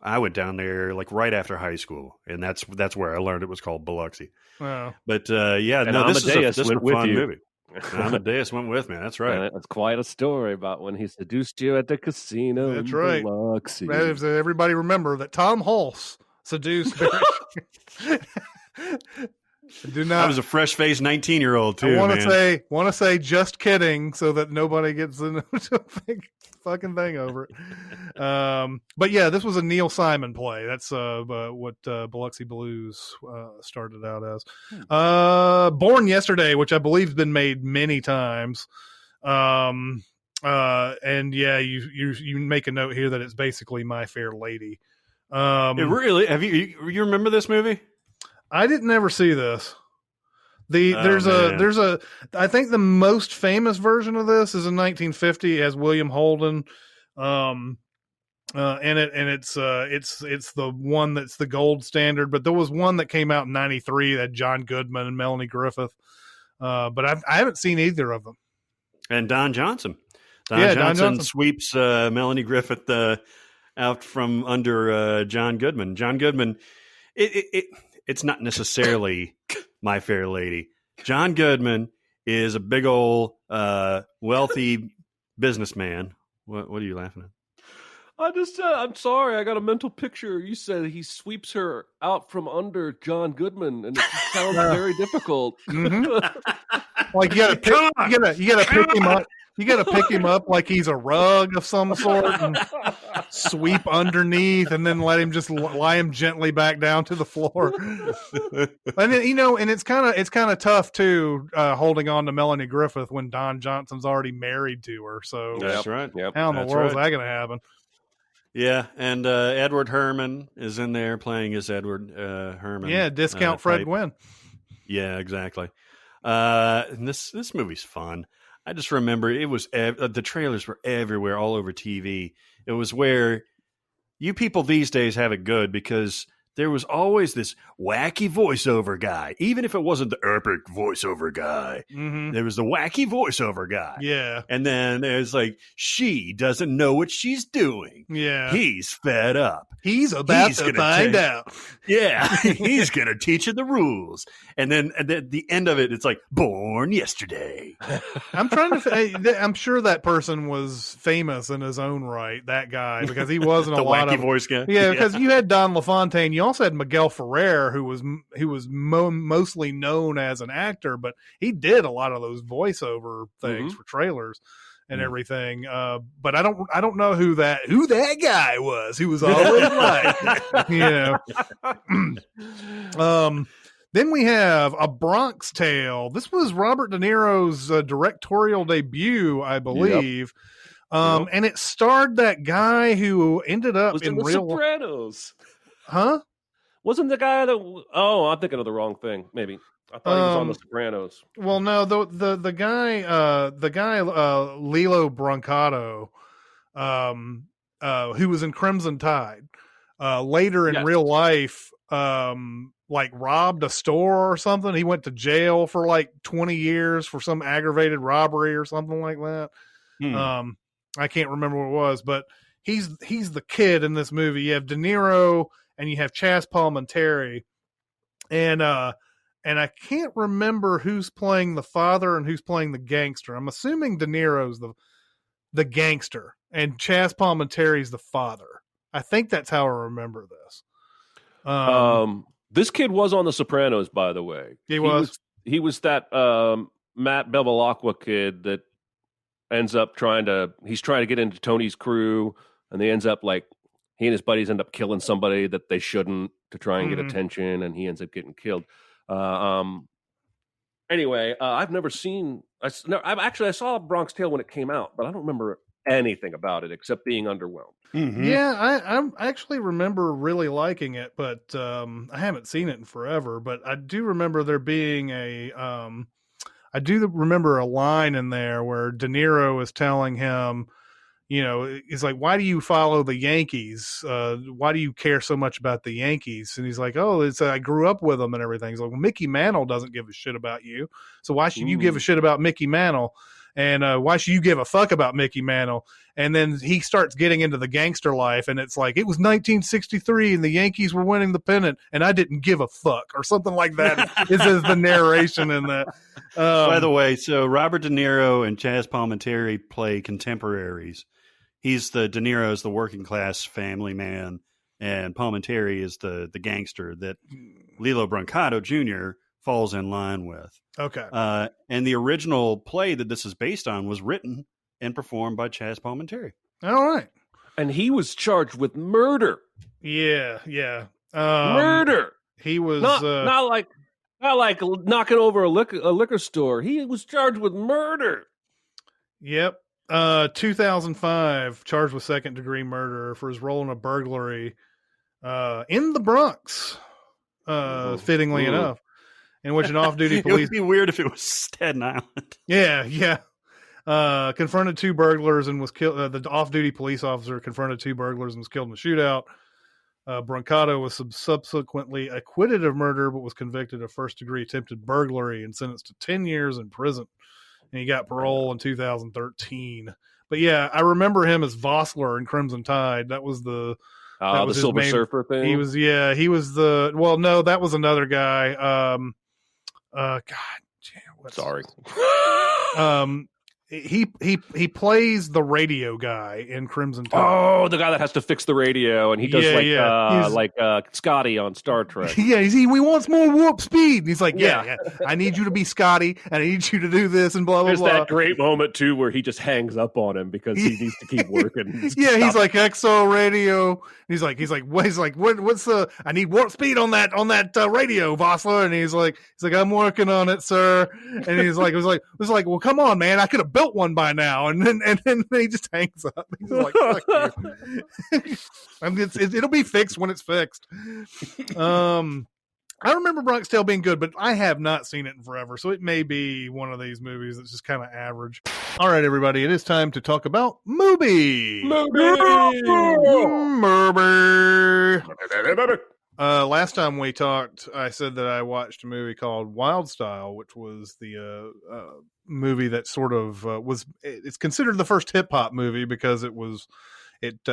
I went down there like right after high school, and that's where I learned it was called Biloxi. Oh. But Amadeus this is a with fun you. movie. Amadeus went with me. That's right. That's quite a story about when he seduced you at the casino. That's right. Biloxi. Everybody remember that Tom Hulse seduced Barry. I was a fresh-faced 19-year-old too. I want to say just kidding, so that nobody gets into a big fucking thing over it. But yeah, this was a Neil Simon play. That's what Biloxi Blues started out as. Born Yesterday, which I believe has been made many times. And yeah, you make a note here that it's basically My Fair Lady. It really? Have you remember this movie? I didn't ever see this. I think the most famous version of this is in 1950. It has William Holden in it, and it's the one that's the gold standard. But there was one that came out in 93 that had John Goodman and Melanie Griffith. But I haven't seen either of them. And Don Johnson. Don Johnson sweeps Melanie Griffith out from under John Goodman. John Goodman. It's not necessarily My Fair Lady. John Goodman is a big old wealthy businessman. What are you laughing at? I'm sorry. I got a mental picture. You said he sweeps her out from under John Goodman, and it sounds very difficult. Mm-hmm. Like you gotta pick him up. You got to pick him up like he's a rug of some sort and sweep underneath, and then let him just lie him gently back down to the floor. And then, and it's kind of tough too, holding on to Melanie Griffith when Don Johnson's already married to her. So that's right. Yep. How in the world is that going to happen? Yeah, and Edward Herman is in there playing as Edward Herman. Yeah, discount Fred type. Gwynn. Yeah, exactly. And this movie's fun. I just remember it was the trailers were everywhere, all over TV. It was where you people these days have it good because there was always this wacky voiceover guy, even if it wasn't the epic voiceover guy. Mm-hmm. There was the wacky voiceover guy. Yeah. And then there's like, she doesn't know what she's doing. Yeah. He's fed up. He's about to find out. Yeah. He's going to teach her the rules. And then at the end of it, it's like, born yesterday. I'm trying to. I'm sure that person was famous in his own right. That guy, because he wasn't the a lot wacky of voice guy. Yeah, because you had Don LaFontaine. You also had Miguel Ferrer, who was mostly known as an actor, but he did a lot of those voiceover things for trailers and everything. But I don't know who that guy was. He was always like, Then we have A Bronx Tale. This was Robert De Niro's directorial debut, I believe. Yep. And it starred that guy who ended up was in the real Sopranos. Huh? Wasn't the guy that? Oh, I'm thinking of the wrong thing. Maybe I thought he was on The Sopranos. Well, no, the guy Lilo Brancato, who was in Crimson Tide, later in real life, like robbed a store or something. He went to jail for like 20 years for some aggravated robbery or something like that. I can't remember what it was, but he's the kid in this movie. You have De Niro and you have Chaz Palminteri, and I can't remember who's playing the father and who's playing the gangster. I'm assuming De Niro's the gangster and Chaz Palminteri's the father. I think that's how I remember this. This kid was on The Sopranos, by the way. He was that Matt Bevilacqua kid that ends up trying to get into Tony's crew, and they ends up like he and his buddies end up killing somebody that they shouldn't to try and get attention, and he ends up getting killed. Anyway, I've never seen. I saw Bronx Tale when it came out, but I don't remember anything about it except being underwhelmed. Mm-hmm. Yeah, I actually remember really liking it, but I haven't seen it in forever. But I do remember there being I do remember a line in there where De Niro is telling him, he's like, why do you follow the Yankees? Why do you care so much about the Yankees? And he's like, oh, I grew up with them and everything. He's like, well, Mickey Mantle doesn't give a shit about you. So why should you give a shit about Mickey Mantle? And why should you give a fuck about Mickey Mantle? And then he starts getting into the gangster life, and it's like, it was 1963, and the Yankees were winning the pennant, and I didn't give a fuck, or something like that. This is the narration in that. By the way, so Robert De Niro and Chaz Palminteri play contemporaries. He's De Niro's the working class family man, and Palminteri is the gangster that Lilo Brancato Jr. falls in line with. Okay. And the original play that this is based on was written and performed by Chaz Palminteri. All right. And he was charged with murder. Yeah. Murder. He was not like knocking over a liquor store. He was charged with murder. Yep. 2005, charged with second-degree murder for his role in a burglary in the Bronx, fittingly enough. In which an off-duty police... It would be weird if it was Staten Island. Yeah. Confronted two burglars and was killed. The off-duty police officer confronted two burglars and was killed in a shootout. Brancato was subsequently acquitted of murder, but was convicted of first-degree attempted burglary and sentenced to 10 years in prison. And he got parole in 2013. But yeah, I remember him as Vossler in Crimson Tide. That was the Silver Surfer thing. He was no, that was another guy. God damn. Sorry. He plays the radio guy in Crimson Tide. Oh, the guy that has to fix the radio, and he does like Scotty on Star Trek. Yeah, he wants more warp speed. And he's like, yeah, I need you to be Scotty, and I need you to do this, and blah blah blah. There's that great moment too where he just hangs up on him because he needs to keep working. Yeah, he's like XO radio. He's like, what's the? I need warp speed on that radio, Vossler. And he's like, I'm working on it, sir. And he's like, it was like, well, come on, man, I could have built built one by now. And then he just hangs up. He's like, fuck you. It'll be fixed when it's fixed. I remember Bronx Tale being good, but I have not seen it in forever, so it may be one of these movies that's just kind of average. All right, everybody, it is time to talk about Mubi. Last time we talked, I said that I watched a movie called Wild Style, which was the movie that sort of it's considered the first hip hop movie because it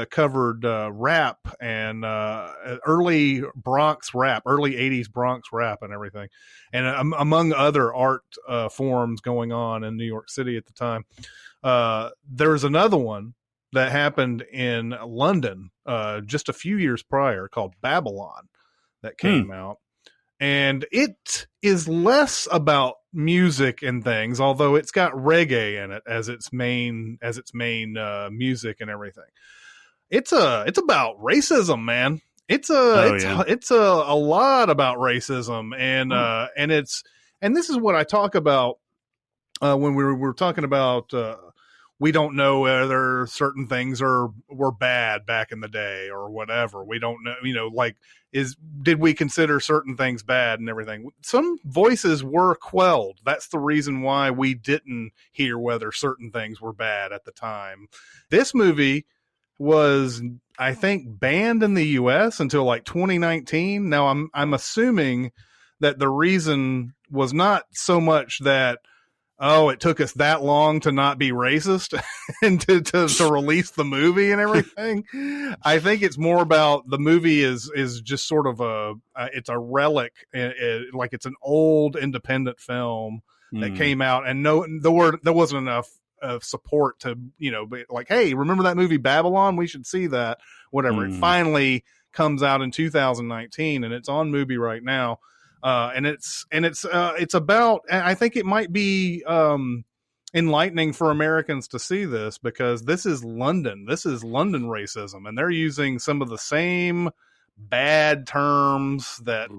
covered rap and early Bronx rap, early 80s Bronx rap and everything. And among other art forms going on in New York City at the time. There was another one that happened in London just a few years prior called Babylon that came out. And it is less about music and things, although it's got reggae in it as its main music and everything. It's about racism, man. It's a lot about racism, and this is what I talk about when we were talking about we don't know whether certain things were bad back in the day or whatever. We don't know, did we consider certain things bad and everything? Some voices were quelled. That's the reason why we didn't hear whether certain things were bad at the time. This movie was, I think, banned in the US until like 2019. Now I'm assuming that the reason was not so much that, it took us that long to not be racist and to release the movie and everything. I think it's more about the movie is just sort of it's a relic, like it's an old independent film that came out, and there wasn't enough of support to, be like, hey, remember that movie Babylon? We should see that. Whatever. It finally comes out in 2019, and it's on Mubi right now. And it's about, I think it might be enlightening for Americans to see this, because this is London racism, and they're using some of the same bad terms that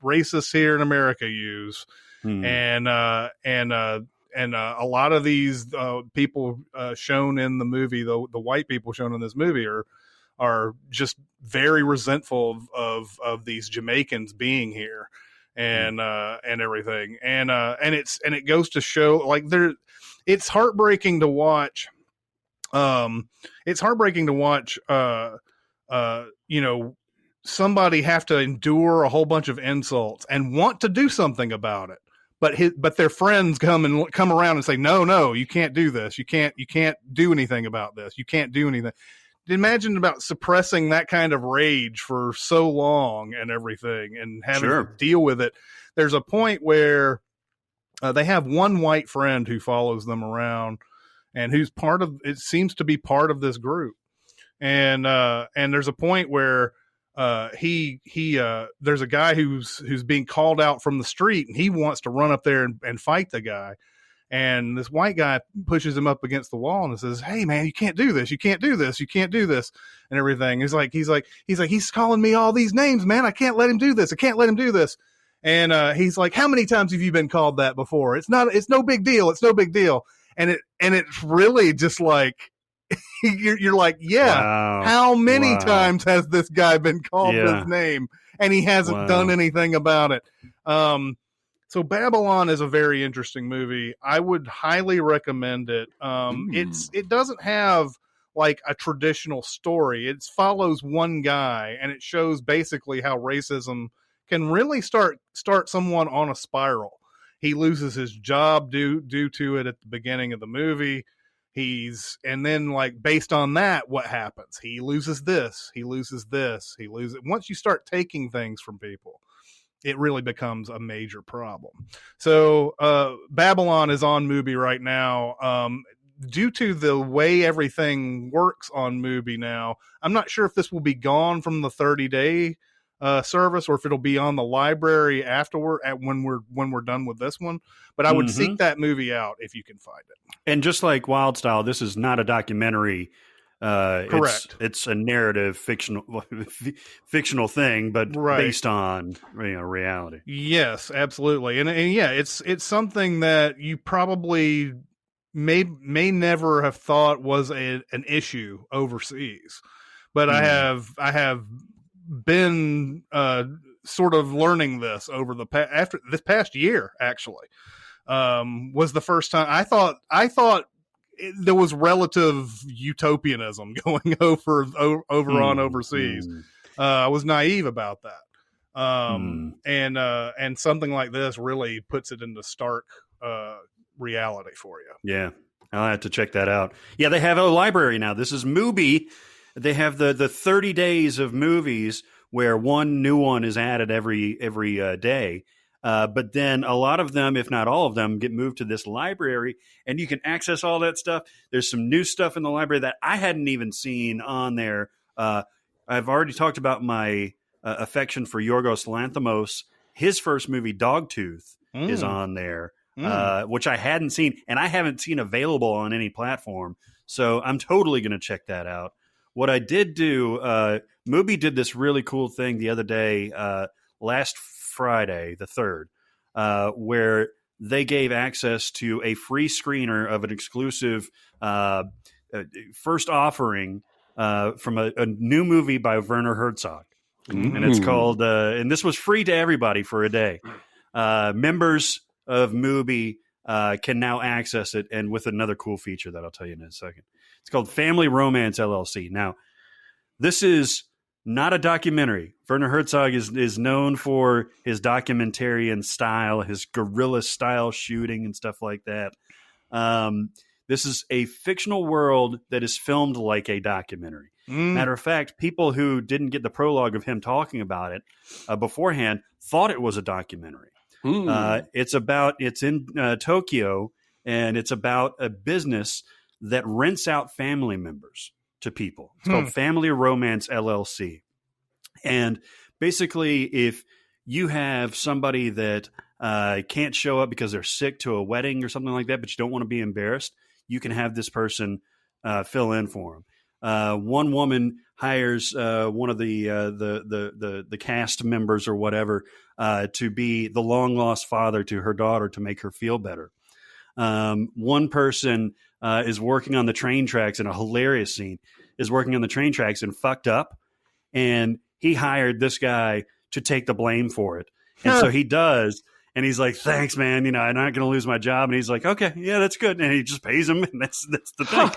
racists here in America use. And a lot of these people shown in the movie, the white people shown in this movie are just very resentful of these Jamaicans being here and everything. And it goes to show, like, it's heartbreaking to watch. It's heartbreaking to watch, somebody have to endure a whole bunch of insults and want to do something about it. But their friends come around and say, no, you can't do this. You can't do anything about this. You can't do anything. Imagine about suppressing that kind of rage for so long and everything, and having to deal with it. There's a point where they have one white friend who follows them around, and who's it seems to be part of this group. And there's a point where there's a guy who's being called out from the street, and he wants to run up there and fight the guy. And this white guy pushes him up against the wall and says, hey man, you can't do this. You can't do this. You can't do this, and everything. He's like, he's calling me all these names, man. I can't let him do this. I can't let him do this. And he's like, how many times have you been called that before? It's no big deal. It's no big deal. And it's really just like, you're like, yeah, wow. How many times has this guy been called his name, and he hasn't done anything about it? So Babylon is a very interesting movie. I would highly recommend it. It doesn't have like a traditional story. It follows one guy, and it shows basically how racism can really start someone on a spiral. He loses his job due to it at the beginning of the movie. And then, like, based on that, what happens? He loses this. He loses this. He loses. Once you start taking things from people, it really becomes a major problem. So Babylon is on Mubi right now. Due to the way everything works on Mubi now, I'm not sure if this will be gone from the 30-day service, or if it'll be on the library afterward when we're done with this one. But I would seek that movie out if you can find it. And just like Wild Style, this is not a documentary. Correct. It's a narrative fictional thing, but based on reality. Yes, absolutely. And yeah, it's something that you probably may never have thought was an issue overseas, but I have been sort of learning this over after this past year. Actually, was the first time I thought there was relative utopianism going over on overseas. I was naive about that. And something like this really puts it into stark reality for you. Yeah, I'll have to check that out. Yeah, they have a library now. This is Mubi. They have the 30 days of movies where one new one is added every day. But then a lot of them, if not all of them, get moved to this library, and you can access all that stuff. There's some new stuff in the library that I hadn't even seen on there. I've already talked about my affection for Yorgos Lanthimos. His first movie, Dogtooth, is on there, which I hadn't seen, and I haven't seen available on any platform. So I'm totally going to check that out. What I did do, Mubi did this really cool thing the other day, last Friday, the 3rd, where they gave access to a free screener of an exclusive first offering from a new movie by Werner Herzog. And it's called, and this was free to everybody for a day. Members of Mubi can now access it, and with another cool feature that I'll tell you in a second. It's called Family Romance LLC. Now, this is not a documentary. Werner Herzog is known for his documentarian style, his guerrilla style shooting and stuff like that. This is a fictional world that is filmed like a documentary. Matter of fact, people who didn't get the prologue of him talking about it beforehand thought it was a documentary. It's in Tokyo, and it's about a business that rents out family members to people. It's called Family Romance LLC. And basically, if you have somebody that can't show up because they're sick to a wedding or something like that, but you don't want to be embarrassed, you can have this person fill in for them. One woman hires one of the cast members or whatever to be the long lost father to her daughter to make her feel better. One person is working on the train tracks in a hilarious scene, is working on the train tracks and fucked up. And he hired this guy to take the blame for it. And so he does. And he's like, thanks, man. You know, I'm not going to lose my job. And he's like, okay, yeah, that's good. And he just pays him. And that's the thing.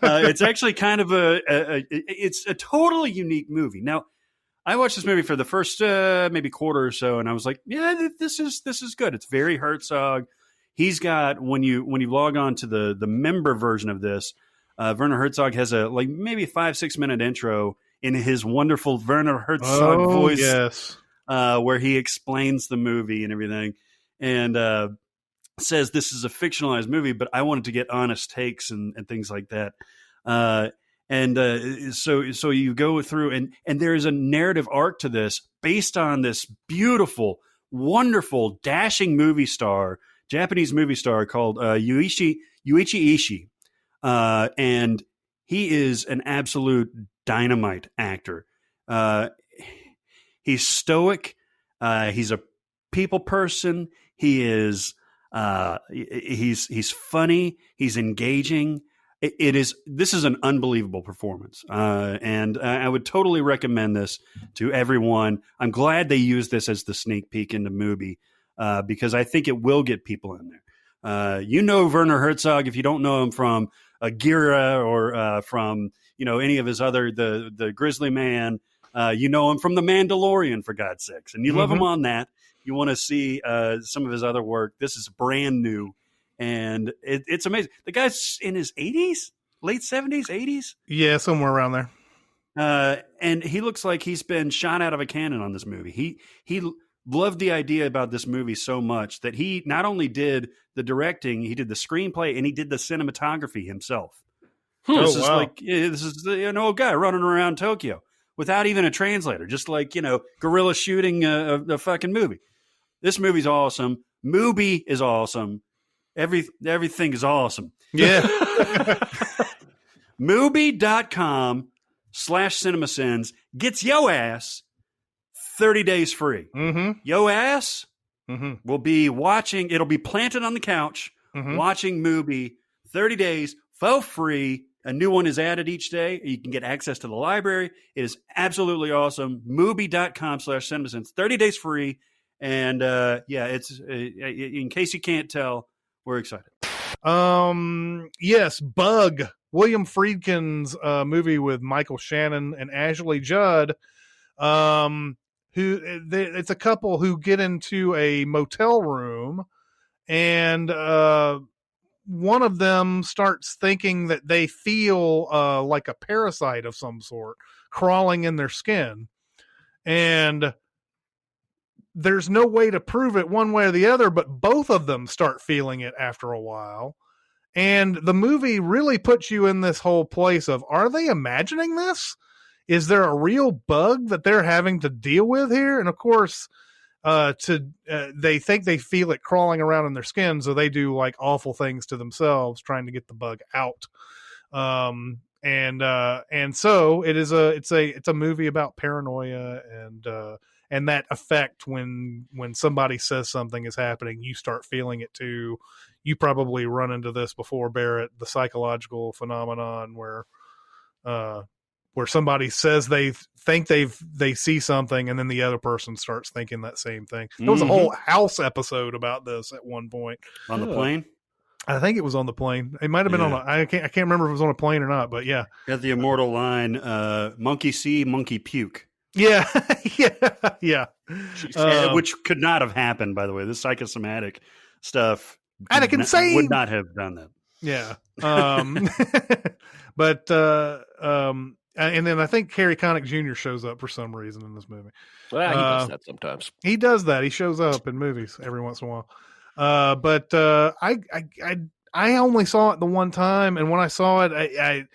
It's actually kind of it's a totally unique movie. Now, I watched this movie for the first maybe quarter or so. And I was like, yeah, this is good. It's very Herzog. He's got, when you log on to the member version of this, Werner Herzog has a maybe 5-6 minute intro in his wonderful Werner Herzog voice. Yes. Where he explains the movie and everything, and says this is a fictionalized movie, but I wanted to get honest takes and things like that. So you go through, and there is a narrative arc to this based on this beautiful, wonderful, dashing movie star, Japanese movie star called Yuichi Ishii. And he is an absolute dynamite actor. He's stoic. He's a people person. He is. He's funny. He's engaging. This is an unbelievable performance, and I would totally recommend this to everyone. I'm glad they used this as the sneak peek into Mubi, because I think it will get people in there. You know Werner Herzog if you don't know him from Agira or from any of his other the Grizzly Man. You know him from The Mandalorian, for God's sakes, and you love him on that. You want to see some of his other work. This is brand new, and it's amazing. The guy's in his 80s, late 70s, 80s. Yeah, somewhere around there. And he looks like he's been shot out of a cannon on this movie. He loved the idea about this movie so much that he not only did the directing, he did the screenplay, and he did the cinematography himself. This is an old guy running around Tokyo without even a translator, just guerrilla shooting a fucking movie. This movie's awesome. Mubi is awesome. Everything is awesome. Yeah. Mubi.com/Cinemasins gets yo ass 30 days free. Yo ass will be watching. It'll be planted on the couch watching Mubi 30 days for free. A new one is added each day. You can get access to the library. It is absolutely awesome. Mubi.com/Cinemasins. 30 days free. And it's in case you can't tell, we're excited. Yes, Bug, William Friedkin's movie with Michael Shannon and Ashley Judd. It's a couple who get into a motel room, and one of them starts thinking that they feel like a parasite of some sort crawling in their skin, and there's no way to prove it one way or the other, but both of them start feeling it after a while. And the movie really puts you in this whole place of, are they imagining this? Is there a real bug that they're having to deal with here? And of course, they think they feel it crawling around in their skin, so they do like awful things to themselves trying to get the bug out. And so it's a movie about paranoia and that effect when somebody says something is happening, you start feeling it too. You probably run into this before, Barrett, the psychological phenomenon where somebody says they think they see something, and then the other person starts thinking that same thing. There was a whole House episode about this at one point. On the plane? I think it was on the plane. It might have been I can't remember if it was on a plane or not, but yeah. Got the immortal line, monkey see, monkey puke. Yeah. yeah. Which could not have happened, by the way. This psychosomatic stuff would not have done that. Yeah. But and then I think Cary Connick Jr. shows up for some reason in this movie. Well, he does that sometimes. He does that. He shows up in movies every once in a while. But I only saw it the one time, and when I saw it,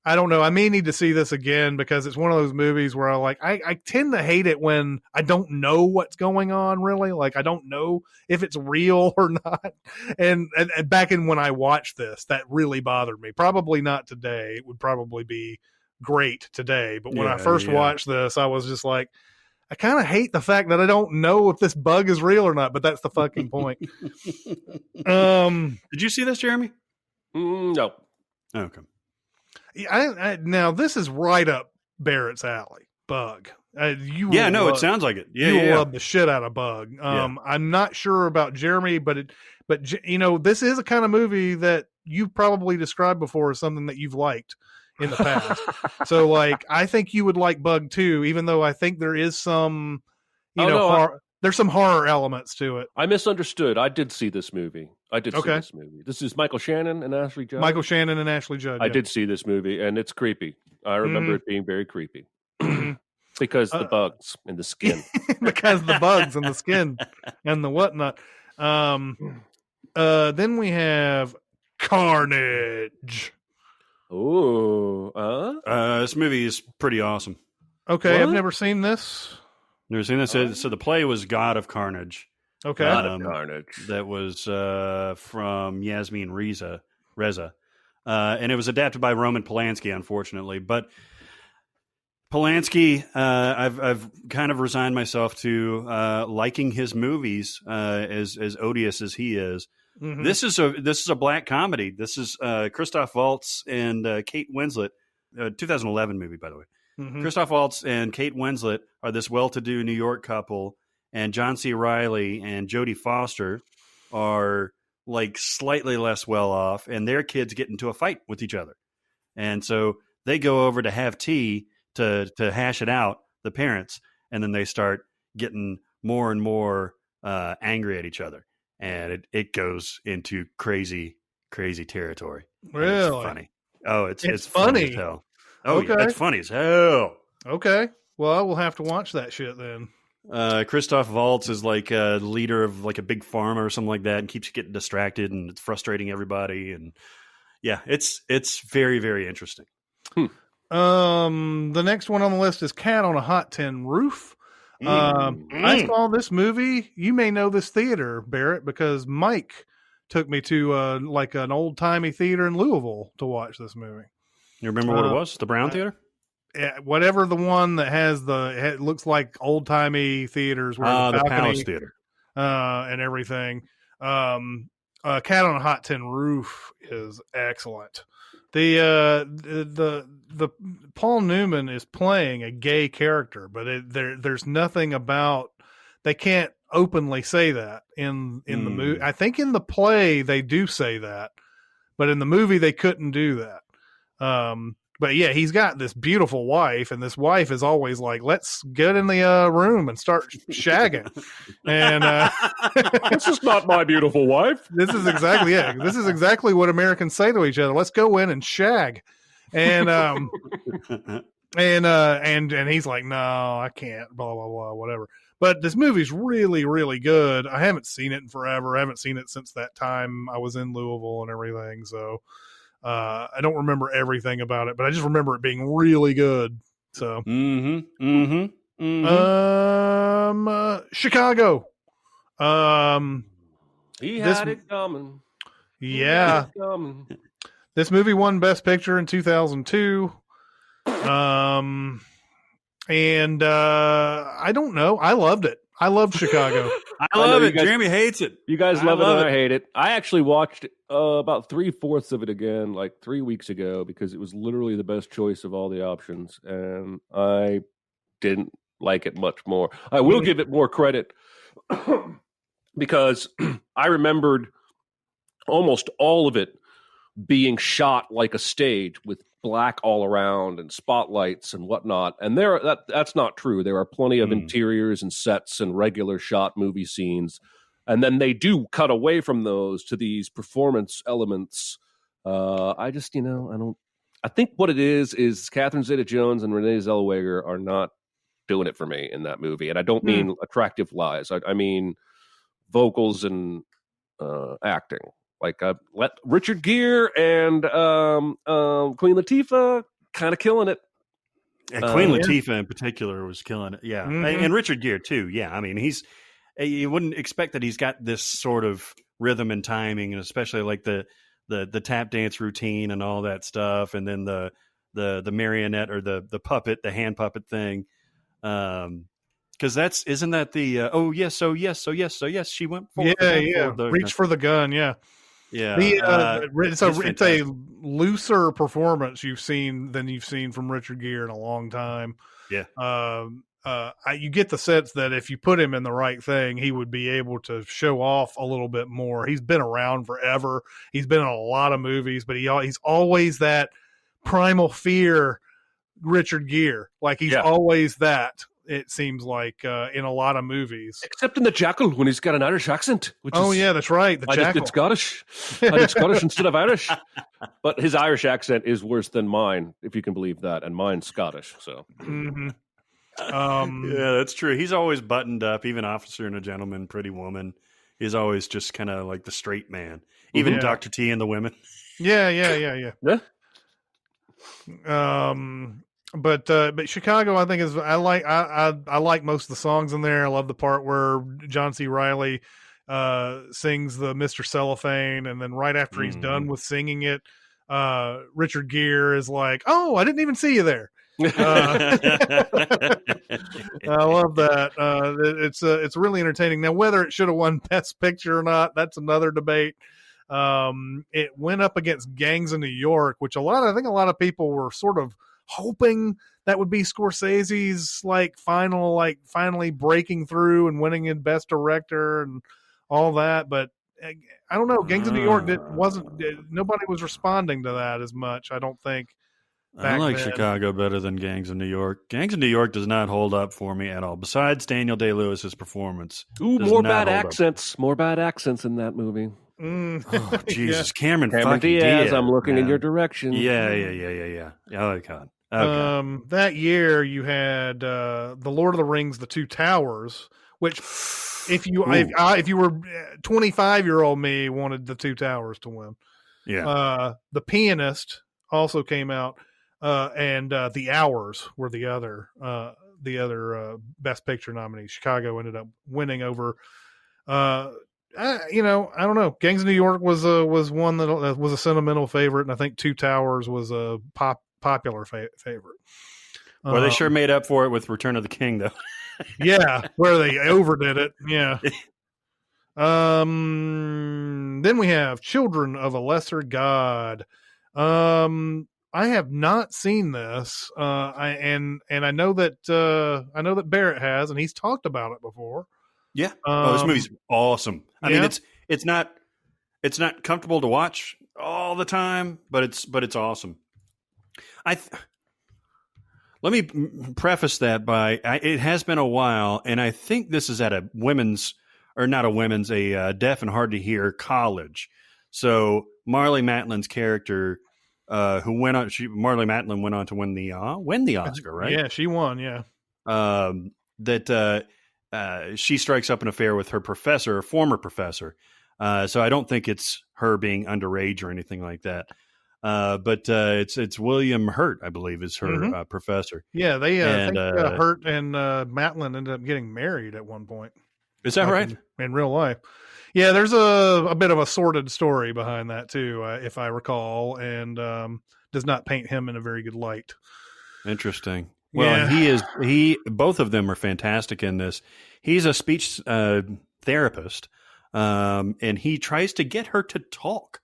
I don't know. I may need to see this again because it's one of those movies where I tend to hate it when I don't know what's going on really. Like I don't know if it's real or not. And back in when I watched this, that really bothered me. Probably not today. It would probably be great today. But when I first watched this, I was just like, I kind of hate the fact that I don't know if this bug is real or not, but that's the fucking point. Did you see this, Jeremy? No. Okay. Now this is right up Barrett's alley. Bug. It sounds like it. Yeah, you love the shit out of Bug. I'm not sure about Jeremy, but this is a kind of movie that you probably described before as something that you've liked in the past. So I think you would like Bug too, even though I think there is some, there's some horror elements to it. I misunderstood. I did see this movie. See this movie. This is Michael Shannon and Ashley Judd. Michael Shannon and Ashley Judd. I did see this movie, and it's creepy. I remember it being very creepy. Because the bugs in the skin. Because the bugs in the skin and the whatnot. Then we have Carnage. Ooh. This movie is pretty awesome. Okay, What? I've never seen this. Never seen this. So the play was God of Carnage. Okay. God of Carnage. That was from Yasmin Reza. And it was adapted by Roman Polanski, unfortunately. But Polanski, I've kind of resigned myself to liking his movies as odious as he is. Mm-hmm. This is a black comedy. This is Christoph Waltz and Kate Winslet, 2011 movie, by the way. Mm-hmm. Christoph Waltz and Kate Winslet are this well-to-do New York couple, and John C. Reilly and Jodie Foster are slightly less well off, and their kids get into a fight with each other, and so they go over to have tea to hash it out, the parents, and then they start getting more and more angry at each other, and it goes into crazy territory. Really? It's funny. Oh, it's funny. funny as hell. Oh, Okay. yeah, it's funny as hell. Okay. Well, I will have to watch that shit then. Christoph Waltz is a leader of a big farm or something like that, and keeps getting distracted, and it's frustrating everybody. And yeah, it's very, very interesting. The next one on the list is Cat on a Hot Tin Roof. I saw this movie. You may know this theater, Barrett, because Mike took me to an old timey theater in Louisville to watch this movie. You remember what it was? The Brown Theater? Whatever the one that has it looks like old timey theaters where the Palace Theater. And everything. Cat on a Hot Tin Roof is excellent. The Paul Newman is playing a gay character, but there's nothing about, they can't openly say that in the movie. I think in the play they do say that, but in the movie they couldn't do that. But yeah, he's got this beautiful wife, and this wife is always like, let's get in the room and start shagging. And this is not my beautiful wife. This is exactly what Americans say to each other. Let's go in and shag. And and he's like, no, I can't, blah, blah, blah, whatever. But this movie's really, really good. I haven't seen it in forever. I haven't seen it since that time I was in Louisville and everything. So I don't remember everything about it, but I just remember it being really good. So, Chicago. He had it coming. Yeah. This movie won Best Picture in 2002. And I don't know. I loved it. I loved Chicago. I love it. Jeremy hates it. You guys love it and I hate it. I actually watched about 3/4 of it again, like 3 weeks ago, because it was literally the best choice of all the options. And I didn't like it much more. I will give it more credit because I remembered almost all of it being shot like a stage with black all around and spotlights and whatnot. And that's not true. There are plenty of interiors and sets and regular shot movie scenes. And then they do cut away from those to these performance elements. I think what it is Catherine Zeta-Jones and Renee Zellweger are not doing it for me in that movie. And I don't mean attractive lies. I mean vocals and acting. Like let Richard Gere and Queen Latifah kind of killing it. And Queen Latifah in particular was killing it. Yeah, and Richard Gere too. Yeah, I mean you wouldn't expect that he's got this sort of rhythm and timing, and especially like the tap dance routine and all that stuff, and then the marionette or the puppet, the hand puppet thing. Because isn't that the oh yes, so yes, she went for reach for the gun, yeah. Yeah, it's a looser performance than you've seen from Richard Gere in a long time. Yeah, you get the sense that if you put him in the right thing, he would be able to show off a little bit more. He's been around forever. He's been in a lot of movies, but he's always that primal fear Richard Gere. Like he's always that. It seems like in a lot of movies, except in The Jackal when he's got an Irish accent. That's right. The Jackal. I did Scottish. I did Scottish instead of Irish. But his Irish accent is worse than mine, if you can believe that, and mine's Scottish. So, yeah, that's true. He's always buttoned up. Even Officer and a Gentleman, Pretty Woman, is always just kind of like the straight man. Even Dr. T and the Women. Yeah. But Chicago, I think I like most of the songs in there. I love the part where John C. Reilly sings the Mr. Cellophane, and then right after he's done with singing it, Richard Gere is like, "Oh, I didn't even see you there." I love that. It's really entertaining. Now, whether it should have won Best Picture or not, that's another debate. It went up against Gangs of New York, which I think a lot of people were sort of hoping that would be Scorsese's finally breaking through and winning in Best Director and all that, but I don't know. Gangs of New York nobody was responding to that as much, I don't think. I like Chicago better than Gangs of New York. Gangs of New York does not hold up for me at all. Besides Daniel Day-Lewis's performance, more bad accents in that movie. Oh, Jesus, Cameron Diaz, I'm looking in your direction. Yeah. Oh God. Okay. That year you had the Lord of the Rings, The Two Towers, which if you were 25-year-old me wanted The Two Towers to win. Yeah. The Pianist also came out, and The Hours were the other Best Picture nominees. Chicago ended up winning over. I don't know. Gangs of New York was one that was a sentimental favorite, and I think Two Towers was a popular favorite. Well, they sure made up for it with Return of the King, though. Yeah, where they overdid it. Yeah. Then we have Children of a Lesser God. I have not seen this. I know that Barrett has, and he's talked about it before. Yeah. This movie's awesome. I mean, it's not comfortable to watch all the time, but it's awesome. Let me preface that by it has been a while, and I think this is at a deaf and hard to hear college. So Marlee Matlin's character, Marlee Matlin went on to win the Oscar, right? Yeah, she won. Yeah. She strikes up an affair with her former professor. So I don't think it's her being underage or anything like that. But it's William Hurt, I believe, is her professor. Yeah, they Hurt and Matlin ended up getting married at one point. Is that right? In real life. Yeah, there's a bit of a sordid story behind that too, if I recall, and does not paint him in a very good light. Interesting. Well, both of them are fantastic in this. He's a speech therapist, and he tries to get her to talk.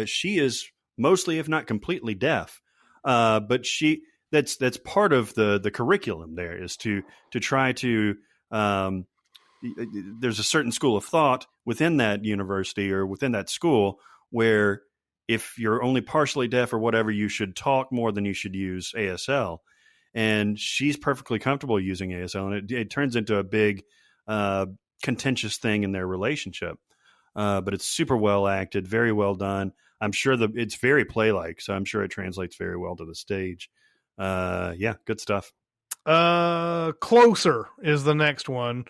She is mostly, if not completely, deaf, but that's part of the curriculum. There is to try to. There's a certain school of thought within that university or within that school where if you're only partially deaf or whatever, you should talk more than you should use ASL. And she's perfectly comfortable using ASL, and it turns into a big contentious thing in their relationship. But it's super well acted, very well done. I'm sure it's very play-like, so I'm sure it translates very well to the stage. Good stuff. Closer is the next one.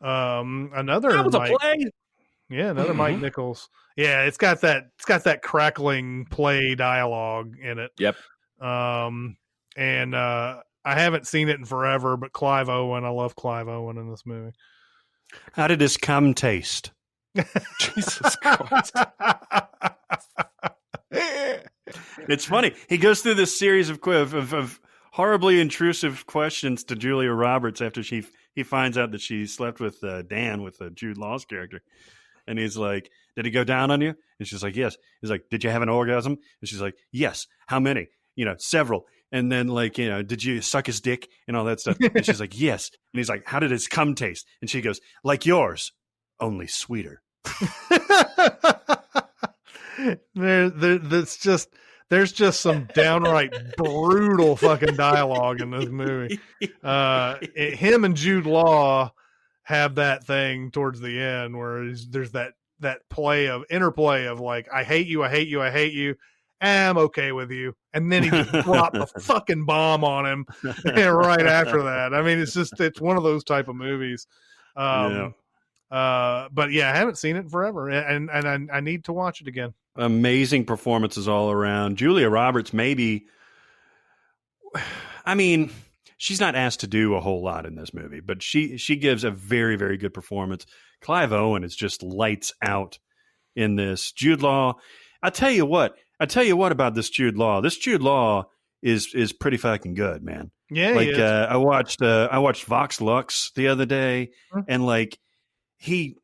Another that was a play. Yeah, another Mike Nichols. Yeah, it's got that crackling play dialogue in it. Yep. And I haven't seen it in forever, but Clive Owen, I love Clive Owen in this movie. How did his cum taste? Jesus Christ. It's funny. He goes through this series of horribly intrusive questions to Julia Roberts after he finds out that she slept with Dan, with Jude Law's character. And he's like, did he go down on you? And she's like, yes. He's like, did you have an orgasm? And she's like, yes. How many? Several. And then did you suck his dick and all that stuff? And she's like, yes. And he's like, how did his cum taste? And she goes, like yours, only sweeter. There's just some downright brutal fucking dialogue in this movie. Him and Jude Law have that thing towards the end where there's that interplay of like, I hate you, I hate you, I hate you. I'm okay with you. And then he just dropped a fucking bomb on him right after that. I mean, it's one of those type of movies. But yeah, I haven't seen it in forever, and I need to watch it again. Amazing performances all around. Julia Roberts, maybe. I mean, she's not asked to do a whole lot in this movie, but she gives a very, very good performance. Clive Owen is just lights out in this. Jude Law, I tell you what about this Jude Law. This Jude Law is pretty fucking good, man. Yeah, I watched Vox Lux the other day, and like he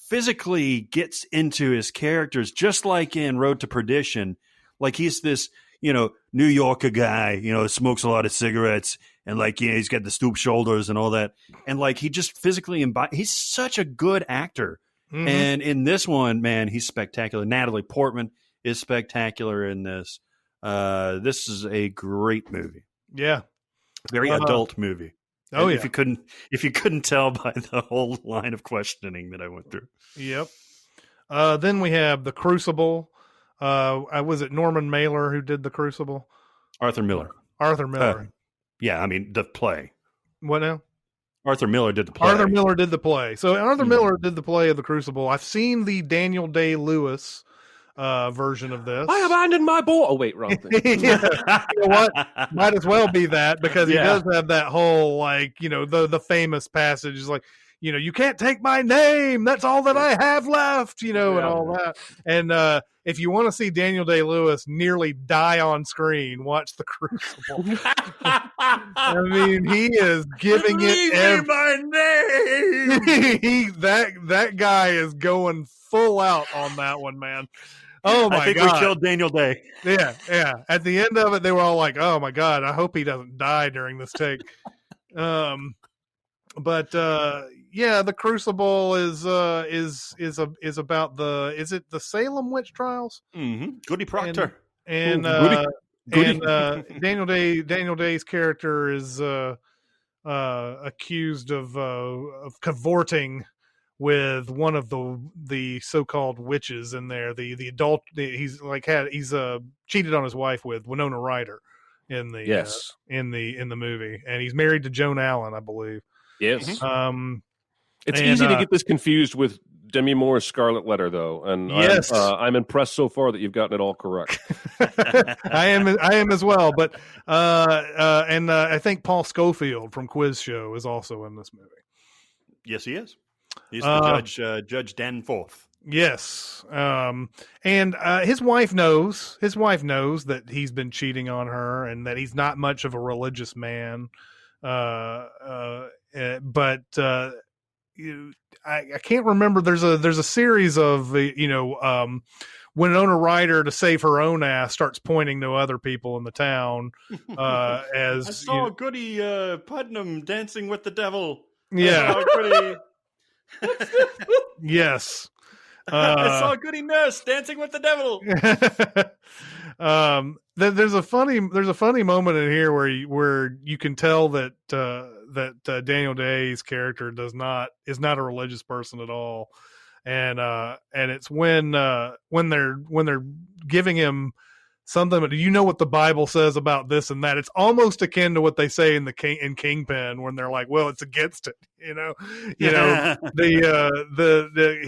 physically gets into his characters just like in Road to Perdition. Like he's this, New Yorker guy, smokes a lot of cigarettes and he's got the stoop shoulders and all that. And like he just physically he's such a good actor. Mm-hmm. And in this one, man, he's spectacular. Natalie Portman is spectacular in this. This is a great movie. Yeah. Very adult movie. Oh, and yeah. If you couldn't tell by the whole line of questioning that I went through. Yep. Then we have The Crucible. Was it Norman Mailer who did The Crucible? Arthur Miller. Yeah, I mean, the play. What now? Arthur Miller did the play. Arthur Miller did the play. So Arthur Miller did the play of The Crucible. I've seen the Daniel Day-Lewis version of this. I abandoned my boy. Oh, wait, wrong thing. Yeah. You know what? Might as well be that because he does have that whole, the famous passage is like, you can't take my name. That's all that I have left, and all that. And if you want to see Daniel Day-Lewis nearly die on screen, watch The Crucible. I mean, he is giving it my name. that guy is going full out on that one, man. Oh my God! I think we killed Daniel Day. Yeah. At the end of it, they were all like, "Oh my God, I hope he doesn't die during this take." But The Crucible is about is it the Salem witch trials? Mm-hmm. Goody Proctor and Goody. Daniel Day's character is accused of cavorting with one of the so-called witches in there. The adult he's cheated on his wife with Winona Ryder in the in the movie, and he's married to Joan Allen, I believe. Yes. It's and, easy to get this confused with Demi Moore's Scarlet Letter, though, and yes, I'm impressed so far that you've gotten it all correct. I am as well. But I think Paul Schofield from Quiz Show is also in this movie. Yes, he is. He's the Judge Danforth. Yes, and his wife knows. His wife knows that he's been cheating on her and that he's not much of a religious man. But I can't remember. There's a series of Winona Ryder, to save her own ass, starts pointing to other people in the town. As I saw Goody Putnam dancing with the devil. Yeah. Yes. I saw Goody Nurse dancing with the devil. There's a funny moment in here where you can tell that Daniel Day's character is not a religious person at all, and it's when they're giving him something. But do you know what the Bible says about this and that? It's almost akin to what they say in Kingpin when they're like, well, it's against it,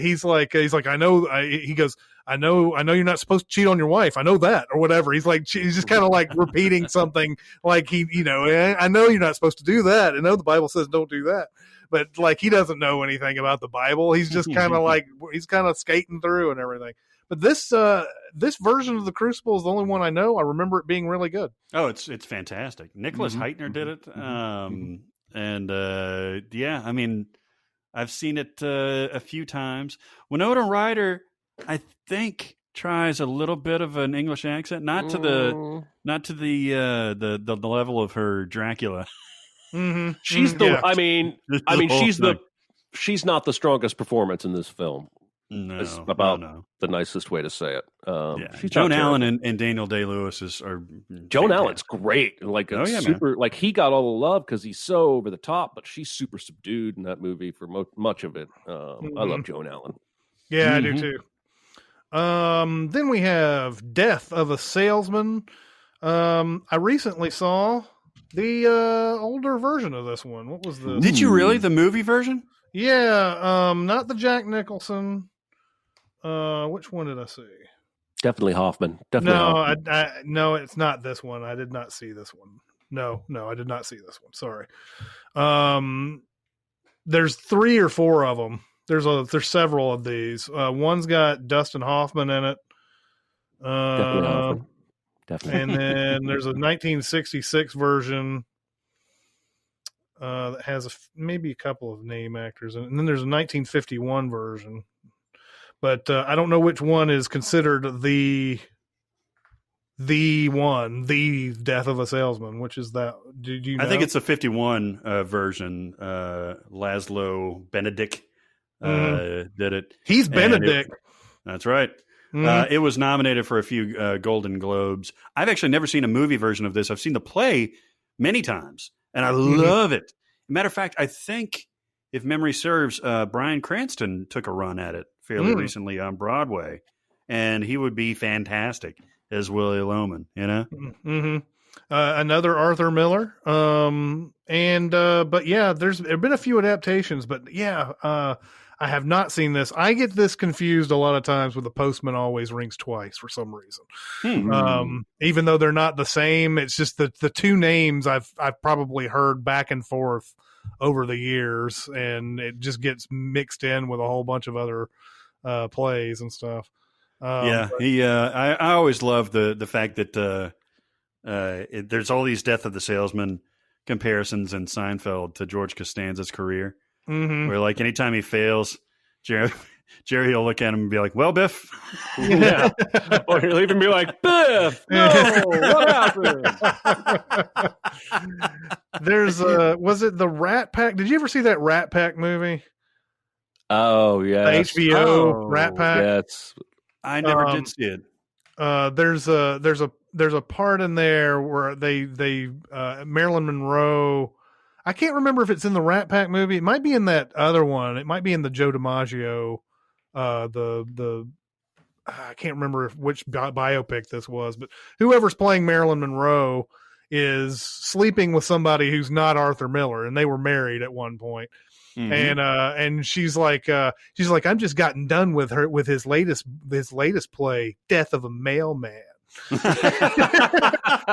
he's like, I know, he goes, I know you're not supposed to cheat on your wife. I know that, or whatever. He's just kind of like repeating something like I know you're not supposed to do that. I know the Bible says don't do that, but like, he doesn't know anything about the Bible. He's just kind of like, he's kind of skating through and everything. But this version of The Crucible is the only one I know. I remember it being really good. Oh, it's fantastic. Nicholas Heitner did it. I mean, I've seen it a few times. Winona Ryder, I think, tries a little bit of an English accent, not to the level of her Dracula. Mm-hmm. She's she's not the strongest performance in this film. No, it's about the nicest way to say it. Joan Allen and Daniel Day-Lewis are Joan Allen's great. Like super, like he got all the love because he's so over the top, but she's super subdued in that movie for much of it. I love Joan Allen. Yeah, I do too. Then we have Death of a Salesman. I recently saw the older version of this one. What was the? Did you really? The movie version? Yeah, not the Jack Nicholson. Which one did I see? Definitely Hoffman. Hoffman. No, it's not this one. I did not see this one. No, I did not see this one. Sorry. There's 3 or 4 of them. There's several of these. One's got Dustin Hoffman in it. Definitely Hoffman. Definitely. And then there's a 1966 version that has maybe a couple of name actors in it. And then there's a 1951 version. But I don't know which one is considered the Death of a Salesman. Which is that? Did you know? I think it's a 51 version. Laszlo Benedict did it. He's Benedict. That's right. It was nominated for a few Golden Globes. I've actually never seen a movie version of this. I've seen the play many times, and I love it. Matter of fact, I think, if memory serves, Bryan Cranston took a run at it fairly recently on Broadway, and he would be fantastic as Willie Loman, Another Arthur Miller. But yeah, there have been a few adaptations, but yeah, I have not seen this. I get this confused a lot of times with The Postman Always Rings Twice for some reason. Even though they're not the same, it's just the two names I've probably heard back and forth over the years, and it just gets mixed in with a whole bunch of other plays and stuff. I always love the fact that there's all these Death of the Salesman comparisons in Seinfeld to George Costanza's career, where like anytime he fails, Jerry will look at him and be like, "Well, Biff," yeah, or he'll even be like, "Biff, no, what happened?" There's was it the Rat Pack? Did you ever see that Rat Pack movie? Oh yeah, HBO Rat Pack. Yes, I never did see it. There's a part in there where they Marilyn Monroe. I can't remember if it's in the Rat Pack movie. It might be in that other one. It might be in the Joe DiMaggio. I can't remember which biopic this was, but whoever's playing Marilyn Monroe is sleeping with somebody who's not Arthur Miller, and they were married at one point. And she's like, I'm just gotten done with his latest play, Death of a Mailman.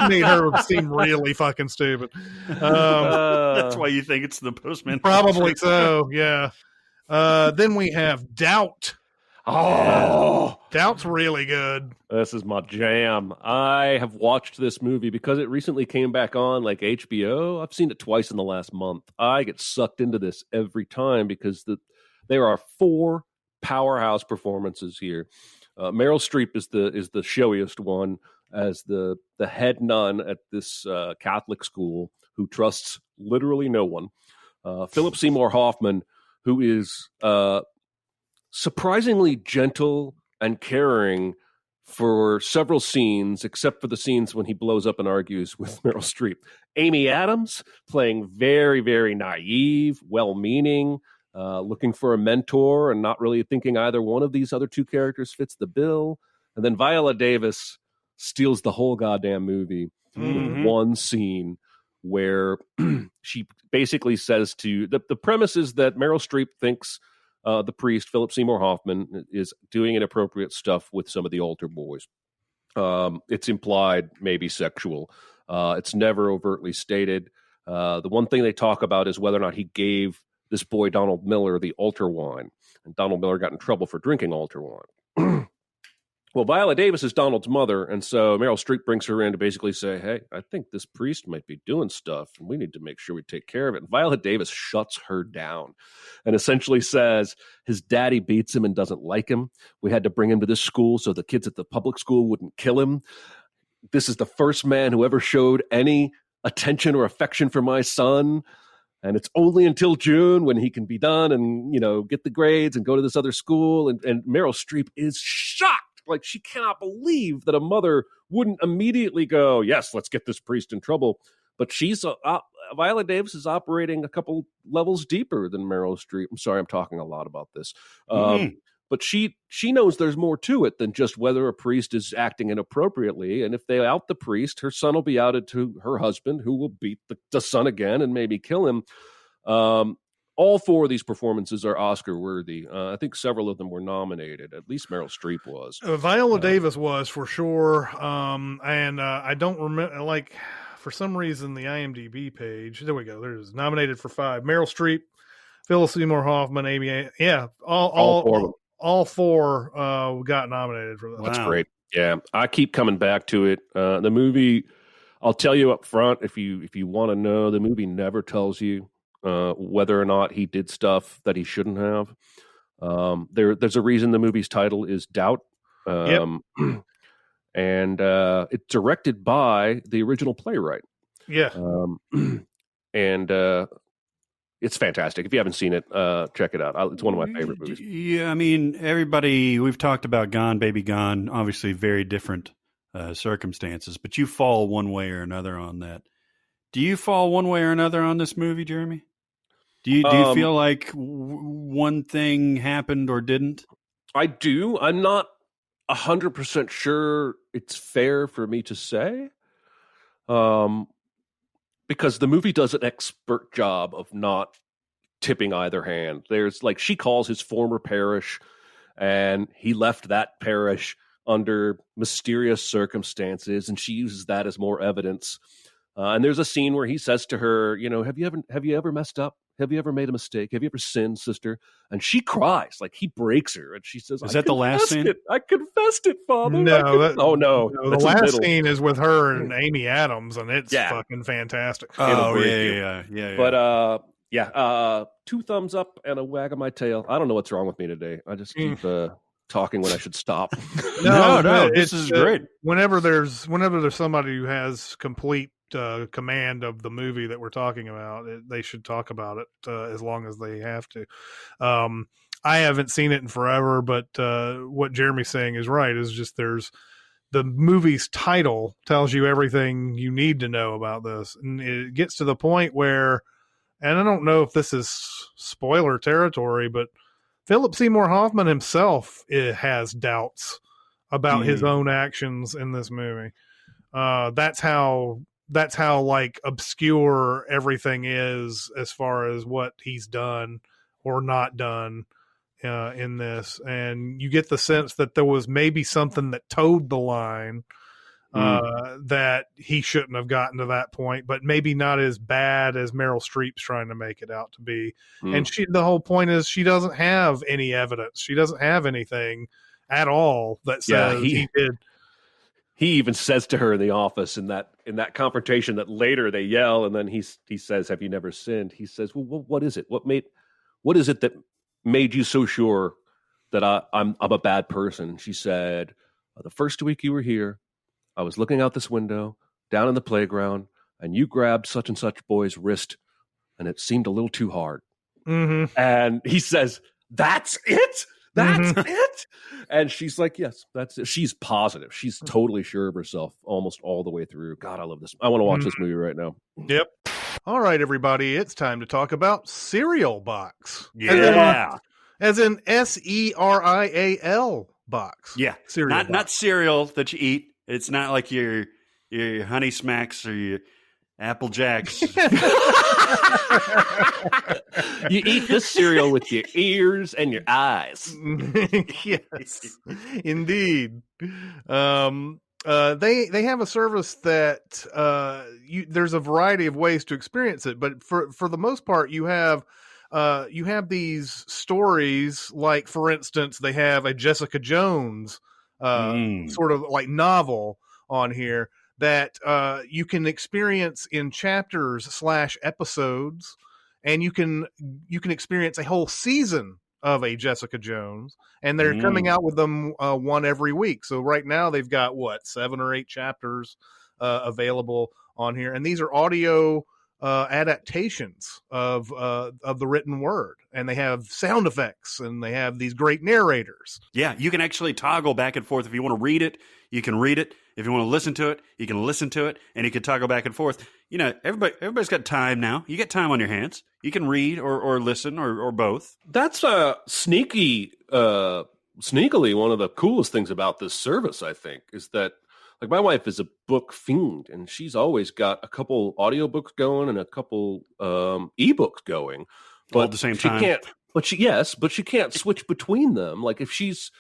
Made her seem really fucking stupid. That's why you think it's the Postman. Probably so, yeah. Then we have Doubt. Oh, Doubt's really good. This is my jam. I have watched this movie because it recently came back on like HBO. I've seen it twice in the last month. I get sucked into this every time because there are 4 powerhouse performances here. Meryl Streep is the showiest one as the head nun at this Catholic school who trusts literally no one. Philip Seymour Hoffman, who is surprisingly gentle and caring for several scenes, except for the scenes when he blows up and argues with Meryl Streep. Amy Adams playing very, very naive, well-meaning, looking for a mentor and not really thinking either one of these other 2 characters fits the bill. And then Viola Davis steals the whole goddamn movie with one scene where she basically says to the premise is that Meryl Streep thinks the priest, Philip Seymour Hoffman, is doing inappropriate stuff with some of the altar boys. It's implied, maybe sexual. It's never overtly stated. The one thing they talk about is whether or not he gave this boy, Donald Miller, the altar wine. And Donald Miller got in trouble for drinking altar wine. Well, Viola Davis is Donald's mother, and so Meryl Streep brings her in to basically say, hey, I think this priest might be doing stuff, and we need to make sure we take care of it. And Viola Davis shuts her down and essentially says his daddy beats him and doesn't like him. We had to bring him to this school so the kids at the public school wouldn't kill him. This is the first man who ever showed any attention or affection for my son. And it's only until June when he can be done and, get the grades and go to this other school. And Meryl Streep is shocked. Like, she cannot believe that a mother wouldn't immediately go, yes, let's get this priest in trouble. But Viola Davis is operating a couple levels deeper than Meryl Streep. I'm sorry, I'm talking a lot about this. But she knows there's more to it than just whether a priest is acting inappropriately. And if they out the priest, her son will be outed to her husband, who will beat the son again and maybe kill him. All 4 of these performances are Oscar worthy. I think several of them were nominated. At least Meryl Streep was. Viola Davis was for sure. And I don't remember, for some reason, the IMDb page. There we go. There's nominated for 5. Meryl Streep, Philip Seymour Hoffman, Amy. Yeah, all 4 got nominated for that. That's great. Yeah, I keep coming back to it. The movie, I'll tell you up front, if you want to know, the movie never tells you whether or not he did stuff that he shouldn't have. There's a reason the movie's title is Doubt. And it's directed by the original playwright. Yeah. And it's fantastic. If you haven't seen it, check it out. It's one of my favorite movies. Yeah, I mean, we've talked about Gone, Baby Gone, obviously very different circumstances, but you fall one way or another on that. Do you fall one way or another on this movie, Jeremy? Do you feel like one thing happened or didn't? I do. I'm not 100% sure it's fair for me to say. Because the movie does an expert job of not tipping either hand. There's she calls his former parish, and he left that parish under mysterious circumstances, and she uses that as more evidence. And there's a scene where he says to her, have you ever messed up? Have you ever made a mistake? Have you ever sinned, sister? And she cries, like he breaks her. And she says, Is that the last scene? I confessed it, Father. No, no. The That's in last middle. scene is with her and Amy Adams, and it's fucking fantastic. Oh, break yeah. But, 2 thumbs up and a wag of my tail. I don't know what's wrong with me today. I just keep talking when I should stop. No, this is great. Whenever there's somebody who has complete command of the movie that we're talking about, they should talk about it as long as they have to. I haven't seen it in forever, but what Jeremy's saying is right. Is just there's the movie's title tells you everything you need to know about this, and it gets to the point where, and I don't know if this is spoiler territory, but Philip Seymour Hoffman himself has doubts about his own actions in this movie. That's how like obscure everything is as far as what he's done or not done in this. And you get the sense that there was maybe something that towed the line that he shouldn't have gotten to that point, but maybe not as bad as Meryl Streep's trying to make it out to be. And the whole point is she doesn't have any evidence. She doesn't have anything at all that says he did. He even says to her in the office in that confrontation that later they yell, and then he says, "Have you never sinned?" He says, "Well, what is it? What is it that made you so sure that I'm a bad person?" She said, "The first week you were here, I was looking out this window down in the playground, and you grabbed such and such boy's wrist, and it seemed a little too hard." Mm-hmm. And he says, "That's it? That's it?" And she's like, "Yes, that's it." She's positive. She's totally sure of herself almost all the way through. God, I love this. I want to watch this movie right now. Yep. All right, everybody. It's time to talk about Cereal Box. Yeah. As in Serial box. Yeah. Cereal box. Not cereal that you eat. It's not like your Honey Smacks or your Apple Jacks. You eat this cereal with your ears and your eyes. Yes, indeed. They have a service that there's a variety of ways to experience it, but for the most part, you have these stories. Like, for instance, they have a Jessica Jones sort of like novel on here that you can experience in chapters / episodes, and you can experience a whole season of a Jessica Jones, and they're coming out with them one every week. So right now they've got 7 or 8 chapters available on here, and these are audio adaptations of the written word, and they have sound effects, and they have these great narrators. Yeah, you can actually toggle back and forth. If you want to read it, you can read it. If you want to listen to it, you can listen to it, and you can toggle back and forth. You know, everybody's got time now. You get time on your hands. You can read or listen or both. That's sneakily one of the coolest things about this service, I think, is that, like, my wife is a book fiend, and she's always got a couple audiobooks going and a couple ebooks going, but all at the same time. But she can't switch between them. Like, if she's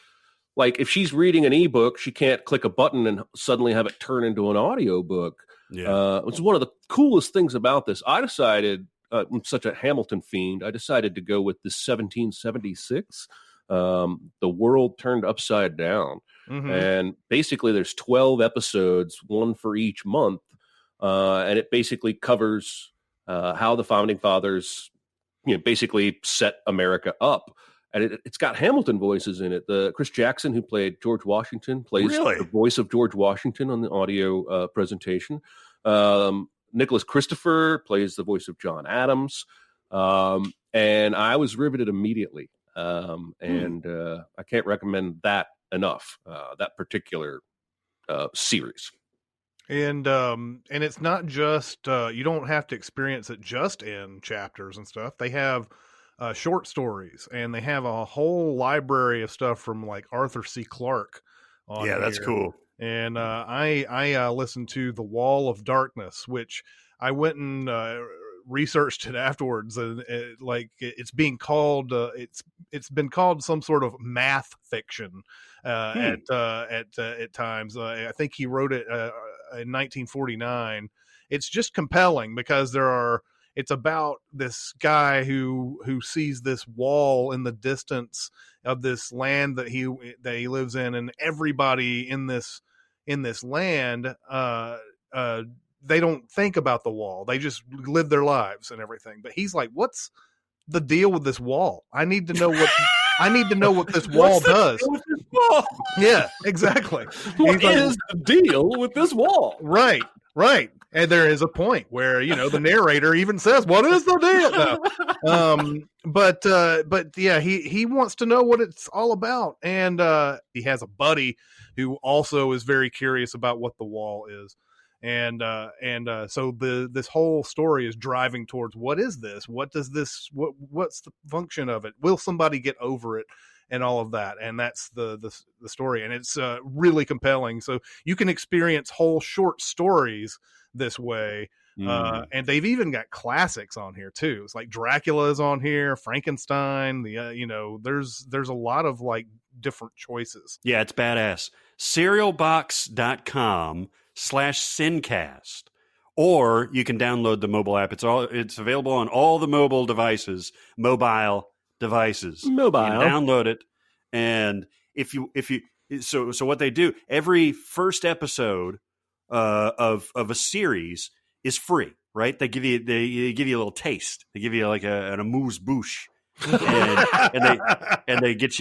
reading an ebook, she can't click a button and suddenly have it turn into an audiobook. Yeah. Which is one of the coolest things about this. I decided, I'm such a Hamilton fiend, I decided to go with this 1776, The World Turned Upside Down. Mm-hmm. And basically there's 12 episodes, one for each month. And it basically covers how the Founding Fathers, basically set America up. And it's got Hamilton voices in it. Chris Jackson, who played George Washington, plays the voice of George Washington on the audio presentation. Nicholas Christopher plays the voice of John Adams. And I was riveted immediately. And I can't recommend that enough, that particular series. And it's not just, you don't have to experience it just in chapters and stuff. They have short stories, and they have a whole library of stuff from like Arthur C. Clarke on here. That's cool. And I listened to The Wall of Darkness, which I went and researched it afterwards, and it's being called it's been called some sort of math fiction at times. I think he wrote it in 1949. It's just compelling because there are it's about this guy who sees this wall in the distance of this land that he lives in, and everybody in this land, they don't think about the wall. They just live their lives and everything. But he's like, what's the deal with this wall? I need to know what this wall does. With this wall? Yeah, exactly. What is the deal with this wall? Right. And there is a point where, the narrator even says, what is the deal? But yeah, he wants to know what it's all about. And he has a buddy who also is very curious about what the wall is. And so this whole story is driving towards, what is this? What does this, what's the function of it? Will somebody get over it? And all of that. And that's the story. And it's really compelling. So you can experience whole short stories this way. And they've even got classics on here too. It's like Dracula is on here, Frankenstein, there's a lot of like different choices. Yeah, it's badass. Serialbox.com/SinCast. Or you can download the mobile app. It's available on all the mobile devices, mobile devices. Mobile. You can download it. And so what they do, every first episode of a series is free, right? They give you a little taste. They give you like an amuse-bouche. and they get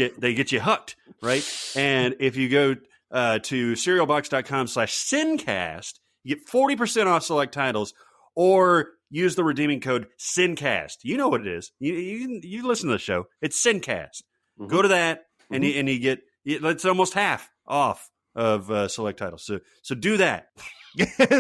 you hooked, right? And if you go to serialbox.com/SinCast, you get 40% off select titles, or use the redeeming code SinCast. You know what it is. You listen to the show. It's SinCast. Mm-hmm. Go to that, and you get it's almost half off of select titles. So do that.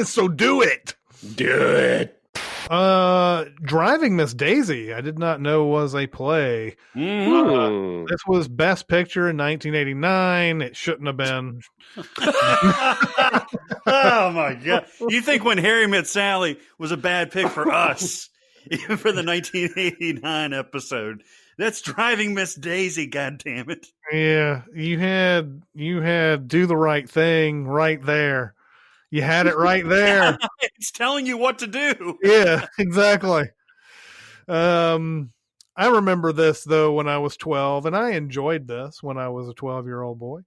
So do it. Do it. Driving Miss Daisy, I did not know was a play. This was Best Picture in 1989. It shouldn't have been. Oh my God. You think When Harry Met Sally was a bad pick for us, even for the 1989 episode? That's Driving Miss Daisy, goddammit. Yeah, you had Do the Right Thing right there. You had it right there. It's telling you what to do. Yeah, exactly. I remember this though when I was 12, and I enjoyed this when I was a 12-year-old boy.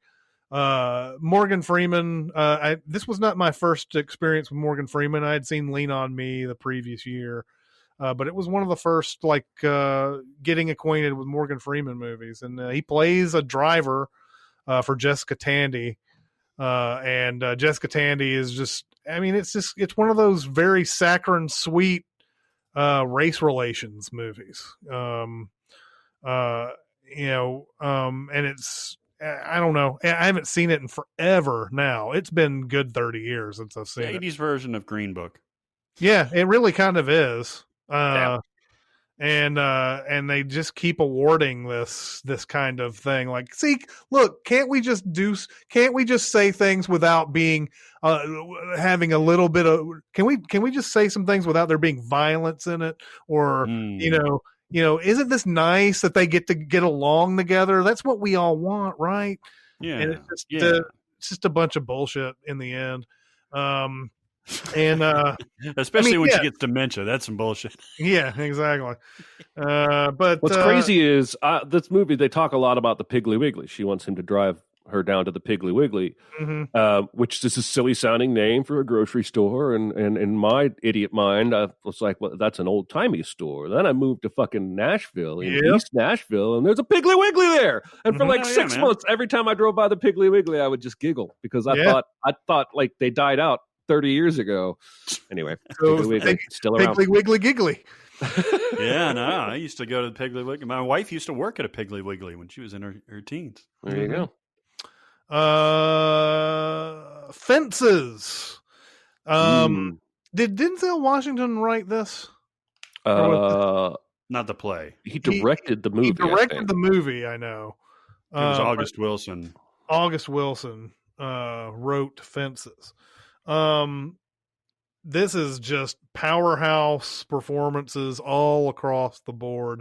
Morgan Freeman. This was not my first experience with Morgan Freeman. I had seen Lean on Me the previous year, but it was one of the first getting acquainted with Morgan Freeman movies, and he plays a driver for Jessica Tandy. And Jessica Tandy is just, it's one of those very saccharine, sweet race relations movies. And it's, I don't know. I haven't seen it in forever now. It's been good 30 years since I've seen it. 80s version of Green Book. Yeah, it really kind of is. And they just keep awarding this kind of thing. Like, see, look, can't we just say things without being having a little bit of? Can we just say some things without there being violence in it? Or isn't this nice that they get to get along together? That's what we all want, right? Yeah, and it's just a bunch of bullshit in the end. And especially when she gets dementia, that's some bullshit. Yeah, exactly. But what's crazy is this movie, they talk a lot about the Piggly Wiggly. She wants him to drive her down to the Piggly Wiggly, which is a silly sounding name for a grocery store. And in my idiot mind, I was like, well, that's an old timey store. Then I moved to fucking Nashville, East Nashville, and there's a Piggly Wiggly there. And for 6 months, every time I drove by the Piggly Wiggly, I would just giggle because I thought like they died out 30 years ago. Anyway, so Piggly Wiggly still around. Piggly Wiggly Giggly. Yeah, no, I used to go to the Piggly Wiggly. My wife used to work at a Piggly Wiggly when she was in her teens. There you go. Fences. Did Denzel Washington write this? Not the play. He directed the movie. He directed the movie, I know. It was August Wilson. August Wilson wrote Fences. This is just powerhouse performances all across the board.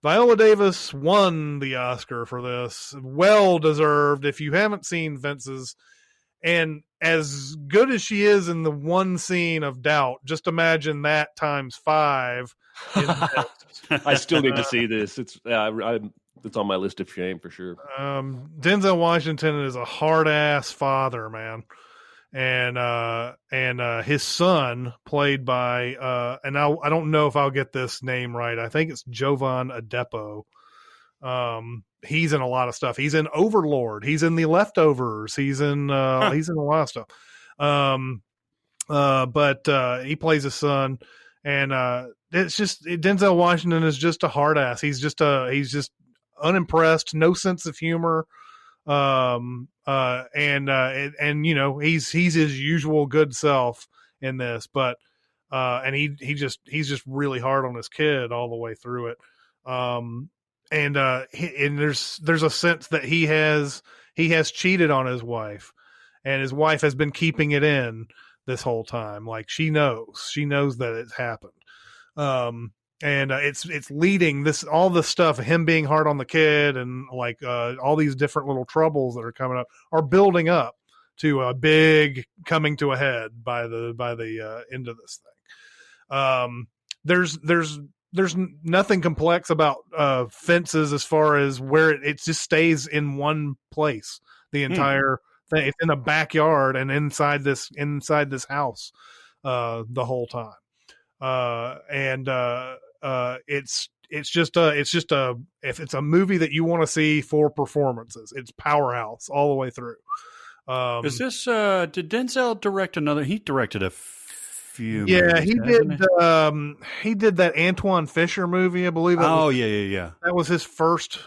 Viola Davis won the Oscar for this. Well deserved. If you haven't seen Fences And as good as she is in the one scene of Doubt, just imagine that times 5. I still need to see this. It's on my list of shame for sure. Denzel Washington is a hard ass father, man. And his son, played by and I don't know if I'll get this name right. I think it's Jovan Adepo. He's in a lot of stuff. He's in Overlord. He's in The Leftovers. He's in he's in a lot of stuff. But he plays his son, and it's just Denzel Washington is just a hard ass. He's just unimpressed, no sense of humor. And you know, he's his usual good self in this, but and he's just really hard on his kid all the way through it. And there's a sense that he has cheated on his wife, and his wife has been keeping it in this whole time. Like she knows that it's happened. And it's leading all this stuff, him being hard on the kid, and like all these different little troubles that are coming up are building up to a big coming to a head by the end of this thing. There's nothing complex about Fences as far as where it just stays in one place the entire thing. It's in a backyard and inside this house the whole time. If it's a movie that you want to see for performances, it's powerhouse all the way through. Is this did Denzel direct another? He directed a few. Yeah, movies, he did. He did that Antoine Fisher movie, I believe. Yeah. That was his first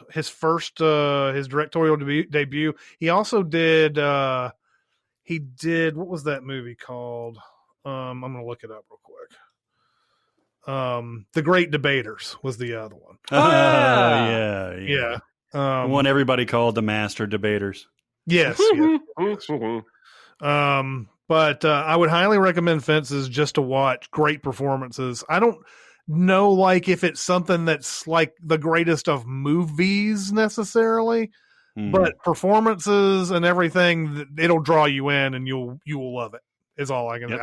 directorial debut. He also did. He did. What was that movie called? I'm going to look it up real quick. The Great Debaters was the other one. Yeah. The one everybody called the Master Debaters. Yes. But I would highly recommend Fences just to watch. Great performances. I don't know, like, if it's something that's like the greatest of movies necessarily, but performances and everything, it'll draw you in, and you will love it. Is all I can. Yep.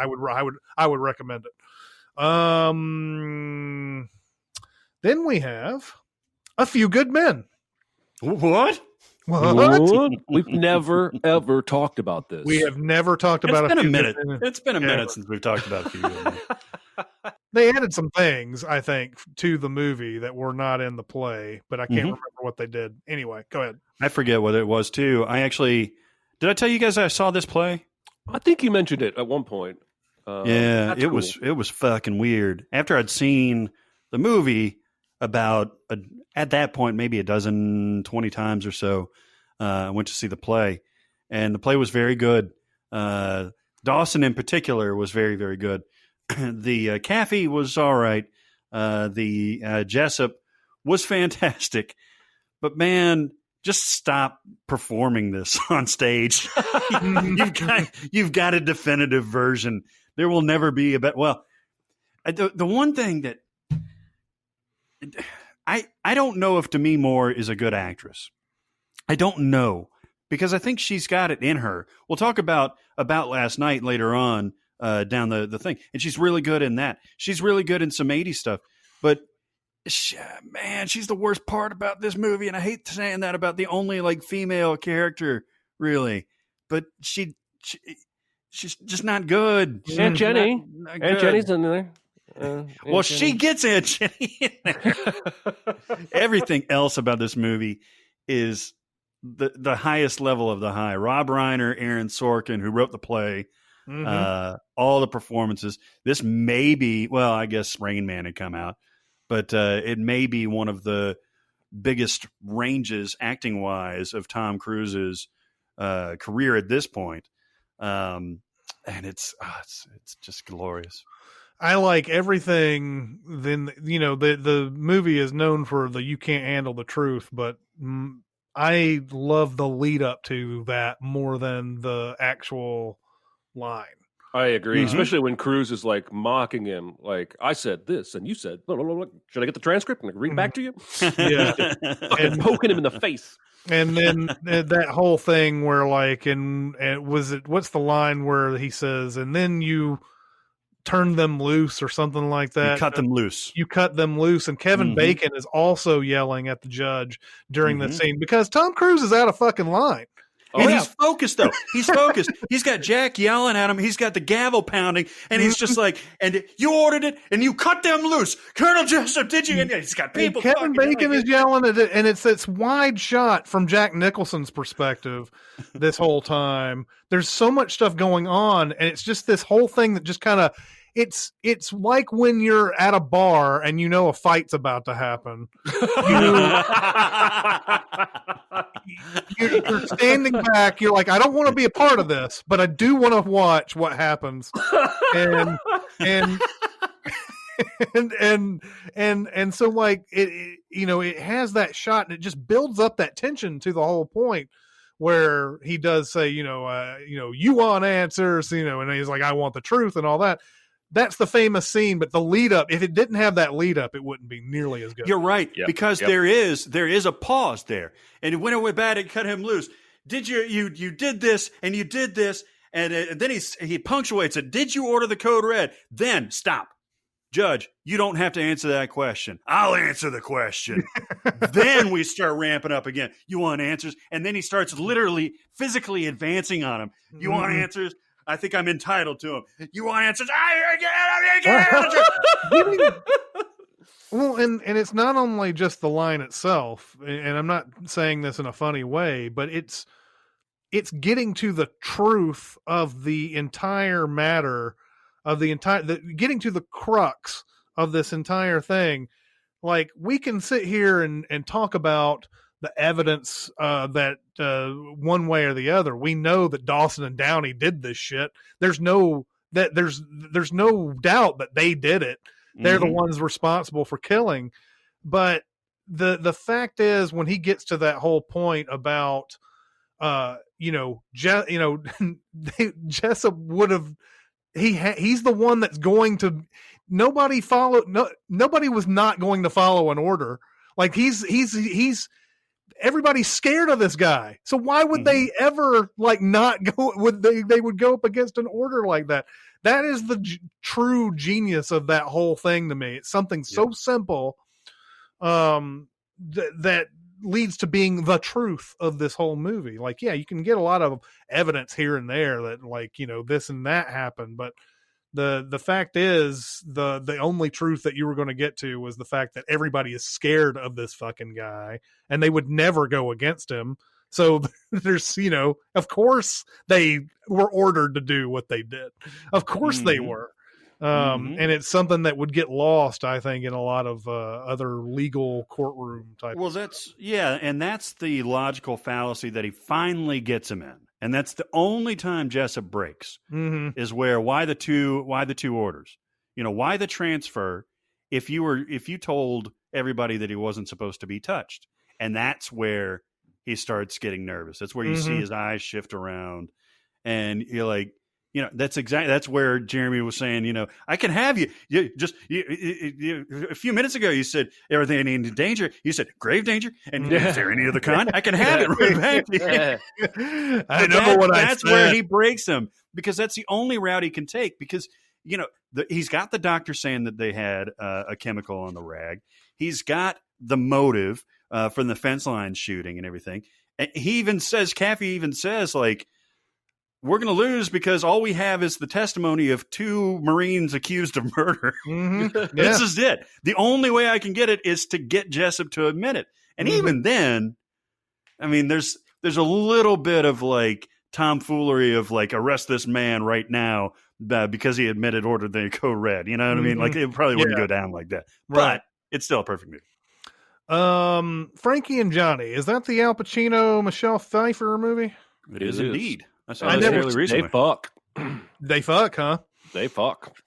I would recommend it. Then we have A Few Good Men. What? We've never ever talked about this. We have never talked about it. It's been a minute. It's been a minute since we've talked about A Few Good Men. They added some things, I think, to the movie that were not in the play, but I can't remember what they did. Anyway, go ahead. I forget what it was too. Did I tell you guys I saw this play? I think you mentioned it at one point. Yeah, it was fucking weird. After I'd seen the movie about at that point maybe 20 times or so, I went to see the play, and the play was very good. Dawson in particular was very, very good. The Caffey was all right. The Jessup was fantastic, but man, just stop performing this on stage. You've got a definitive version. There will never be a better. Well, the one thing that I don't know if Demi Moore is a good actress. I don't know, because I think she's got it in her. We'll talk about Last Night later on down the thing, and she's really good in that. She's really good in some 80s stuff, but she's the worst part about this movie, and I hate saying that about the only like female character, really, but she's just not good. Aunt Jenny. Aunt Jenny's in there. Well, she gets Aunt Jenny in there. Everything else about this movie is the highest level of the high. Rob Reiner, Aaron Sorkin, who wrote the play, all the performances. This may be, well, I guess Rain Man had come out, but it may be one of the biggest ranges acting-wise of Tom Cruise's career at this point. And it's just glorious. I like everything. Then, you know, the movie is known for the "you can't handle the truth," but I love the lead up to that more than the actual line. I agree, especially when Cruz is like mocking him, like I said this and you said, blah, blah, blah, blah. Should I get the transcript and read back to you? Yeah, and poking him in the face. And then that whole thing where like, and what's the line where he says, and then you turn them loose or something like that. You cut them loose. You cut them loose. And Kevin Bacon is also yelling at the judge during that scene because Tom Cruise is out of fucking line. And he's focused, though. He's focused. He's got Jack yelling at him. He's got the gavel pounding. And he's just like, and you ordered it, and you cut them loose. Colonel Jessup, did you? And he's got people. And Kevin Bacon is yelling at it, and it's wide shot from Jack Nicholson's perspective this whole time. There's so much stuff going on, and it's just this whole thing that just kind of, it's like when you're at a bar and you know a fight's about to happen. You're standing back. You're like, I don't want to be a part of this, but I do want to watch what happens. And so like it it has that shot, and it just builds up that tension to the whole point where he does say, you want answers, and he's like, I want the truth and all that. That's the famous scene, but the lead up, if it didn't have that lead up, it wouldn't be nearly as good. You're right, because there is a pause there. And when it went bad, it cut him loose. Did you did this and you did this, and then he punctuates it. Did you order the code red? Then stop. Judge, you don't have to answer that question. I'll answer the question. Then we start ramping up again. You want answers? And then he starts literally physically advancing on him. You want answers? I think I'm entitled to them. You want answers? Well, and it's not only just the line itself, and I'm not saying this in a funny way, but it's getting to the truth of the entire matter, getting to the crux of this entire thing. Like, we can sit here and talk about the evidence that one way or the other. We know that Dawson and Downey did this shit. There's no doubt that they did it. They're the ones responsible for killing. But the fact is, when he gets to that whole point about Jessup would have, he's the one that's going to, nobody was not going to follow an order. Like, he's everybody's scared of this guy. So why would they ever not go? They would go up against an order like that? That is the true genius of that whole thing to me. It's something so simple that leads to being the truth of this whole movie. Like, yeah, you can get a lot of evidence here and there that this and that happened, but the fact is, the only truth that you were going to get to was the fact that everybody is scared of this fucking guy and they would never go against him. So there's, of course they were ordered to do what they did. Of course they were. And it's something that would get lost, I think, in a lot of other legal courtroom type. Well, that's the logical fallacy that he finally gets him in. And that's the only time Jessup breaks is why the two orders, why the transfer if you told everybody that he wasn't supposed to be touched. And that's where he starts getting nervous. That's where you see his eyes shift around, and you're like, that's where Jeremy was saying, I can have you. A few minutes ago, you said everything in danger. You said grave danger. And is there any other kind? I can have it right back to you. I know what I said. That's where he breaks him, because that's the only route he can take, because, he's got the doctor saying that they had a chemical on the rag. He's got the motive from the fence line shooting and everything. And Caffey even says, like, we're going to lose because all we have is the testimony of 2 Marines accused of murder. This is it. The only way I can get it is to get Jessup to admit it. And even then, I mean, there's a little bit of tomfoolery of arrest this man right now because he admitted ordered the code red. You know what I mean? Like, it probably wouldn't go down like that. Right. But it's still a perfect movie. Frankie and Johnny. Is that the Al Pacino, Michelle Pfeiffer movie? It is indeed. They fuck. They fuck, huh? They fuck.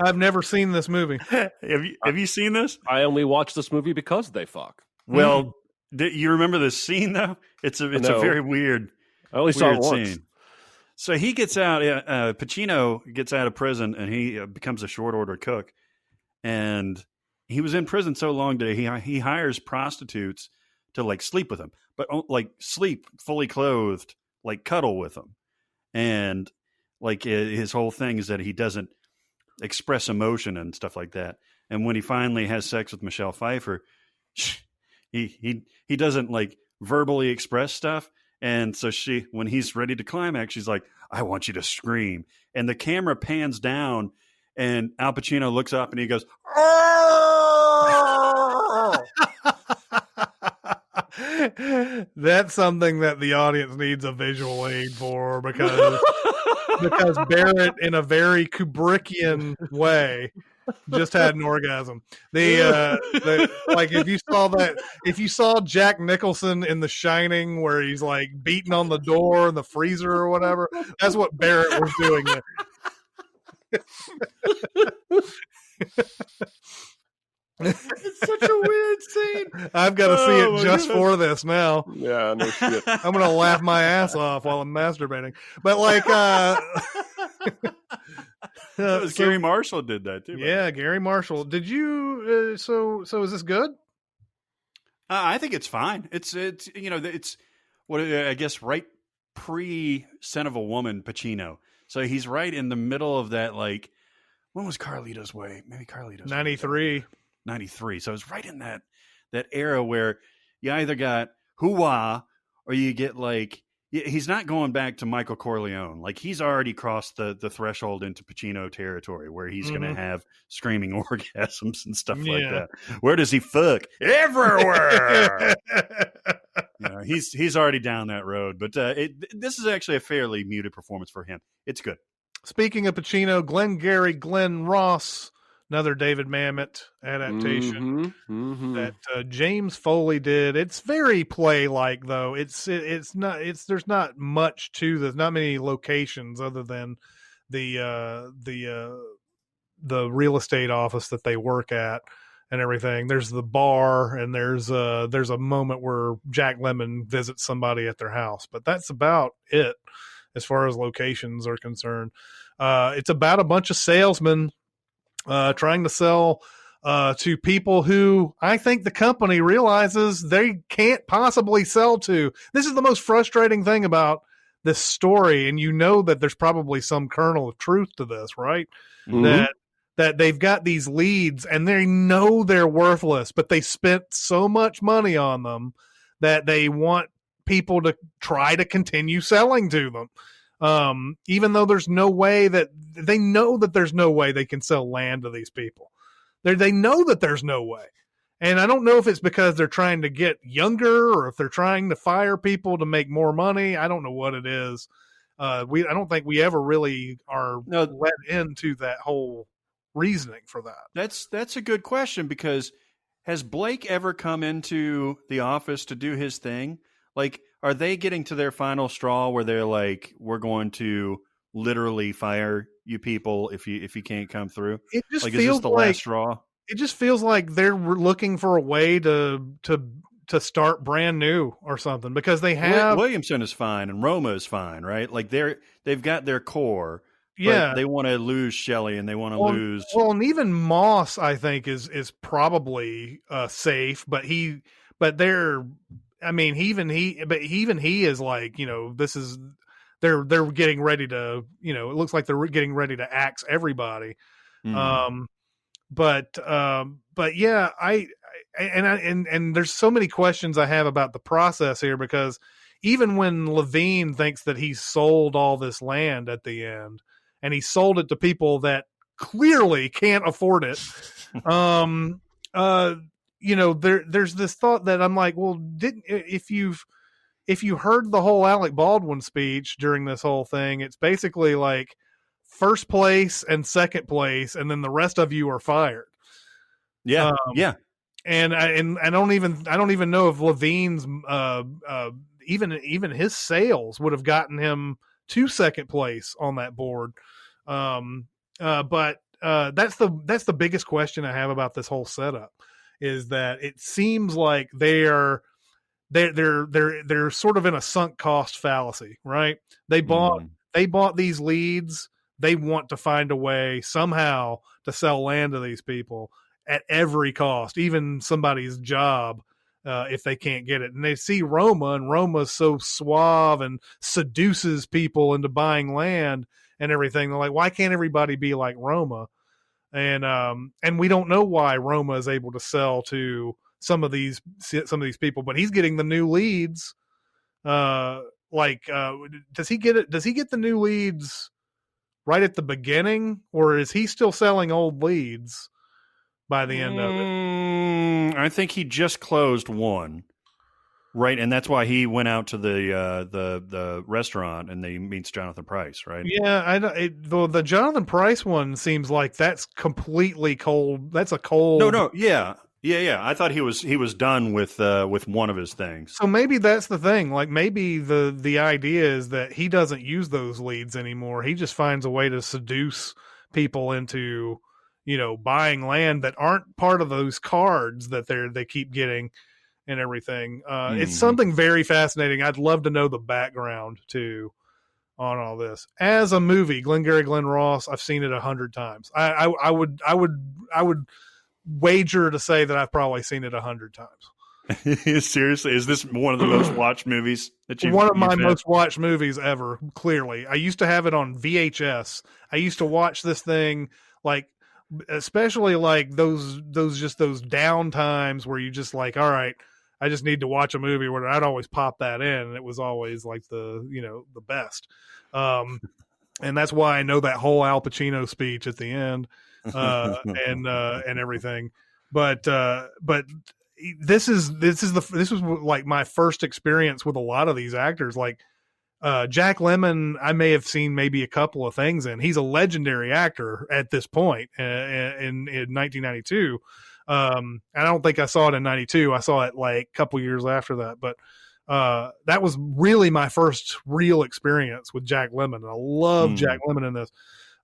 I've never seen this movie. Have you seen this? I only watched this movie because they fuck. Well, you remember this scene though? It's a very weird. I only saw it once. Scene. So he gets out. Pacino gets out of prison, and he becomes a short order cook. And he was in prison so long that he hires prostitutes to like sleep with him, but like sleep fully clothed, like cuddle with him. And like his whole thing is that he doesn't express emotion and stuff like that. And when he finally has sex with Michelle Pfeiffer, he doesn't like verbally express stuff. And so when he's ready to climax, she's like, I want you to scream. And the camera pans down and Al Pacino looks up and he goes, oh! That's something that the audience needs a visual aid for because Barrett, in a very Kubrickian way, just had an orgasm. Like if you saw Jack Nicholson in The Shining, where he's like beating on the door in the freezer or whatever, that's what Barrett was doing there. It's such a weird scene. I've got to see it just for this now. Yeah, no shit. I'm gonna laugh my ass off while I'm masturbating. But like, Gary Marshall did that too. Yeah, Gary Marshall. Did you? So is this good? I think it's fine. It's what I guess right pre Son of a Woman Pacino. So he's right in the middle of that. Like, when was Carlito's Way? Maybe Carlito's 93. 93. So it's right in that era where you either got hoo-wah or you get like, he's not going back to Michael Corleone. Like, he's already crossed the threshold into Pacino territory where he's going to have screaming orgasms and stuff like that. Where does he fuck? Everywhere. He's already down that road. But this is actually a fairly muted performance for him. It's good. Speaking of Pacino, Glengarry, Glen Ross, another David Mamet adaptation that James Foley did. It's very play-like, though. There's not much to this. Not many locations other than the real estate office that they work at and everything. There's the bar, and there's a moment where Jack Lemmon visits somebody at their house, but that's about it as far as locations are concerned. It's about a bunch of salesmen trying to sell to people who I think the company realizes they can't possibly sell to. This is the most frustrating thing about this story, and you know that there's probably some kernel of truth to this, right? Mm-hmm. That they've got these leads, and they know they're worthless, but they spent so much money on them that they want people to try to continue selling to them. Even though there's no way that they know that there's no way they can sell land to these people. They know that there's no way. And I don't know if it's because they're trying to get younger or if they're trying to fire people to make more money. I don't know what it is. I don't think we ever really are let into that whole reasoning for that. That's a good question, because has Blake ever come into the office to do his thing? Like, are they getting to their final straw where they're like, we're going to literally fire you people if you can't come through? It just like, feels is this the last straw? It just feels like they're looking for a way to start brand new or something, because they have Williamson is fine and Roma is fine, right? Like they've got their core. Yeah, they want to lose Shelley and they want to lose. Well, and even Moss, I think, is probably safe, but they're. I mean, even he is like, this is they're getting ready to, it looks like they're getting ready to axe everybody. Mm. But yeah, and there's so many questions I have about the process here, because even when Levine thinks that he's sold all this land at the end, and he sold it to people that clearly can't afford it, there's this thought that I'm like, well, if you heard the whole Alec Baldwin speech during this whole thing, it's basically like first place and second place, and then the rest of you are fired. Yeah, yeah. And I don't even know if Levine's even his sales would have gotten him to second place on that board. But that's the biggest question I have about this whole setup. Is that it seems like they're sort of in a sunk cost fallacy, right? They bought they bought these leads. They want to find a way somehow to sell land to these people at every cost, even somebody's job, if they can't get it. And they see Roma, and Roma's so suave and seduces people into buying land and everything. They're like, why can't everybody be like Roma? And we don't know why Roma is able to sell to some of these people, but he's getting the new leads. Does he get it? Does he get the new leads right at the beginning, or is he still selling old leads by the end of it? I think he just closed one. Right, and that's why he went out to the restaurant and he meets Jonathan Pryce, right? Yeah, the Jonathan Pryce one seems like that's completely cold. That's a cold. No, yeah. I thought he was done with one of his things. So maybe that's the thing. Like maybe the idea is that he doesn't use those leads anymore. He just finds a way to seduce people into, buying land that aren't part of those cards that they keep getting. And everything. It's something very fascinating. I'd love to know the background too on all this. As a movie, Glengarry Glen Ross, I've seen it 100 times. I would wager to say that I've probably seen it 100 times. Seriously, is this one of the most watched movies that you've? One of my most watched movies ever. Clearly, I used to have it on VHS. I used to watch this thing especially those down times where you just like, all right, I just need to watch a movie, where I'd always pop that in, and it was always like the best. And that's why I know that whole Al Pacino speech at the end, and everything. But this was like my first experience with a lot of these actors. Like Jack Lemmon, I may have seen maybe a couple of things in. He's a legendary actor at this point in 1992. I don't think I saw it in 92. I saw it like a couple years after that, but that was really my first real experience with Jack Lemmon. And I love Jack Lemmon in this.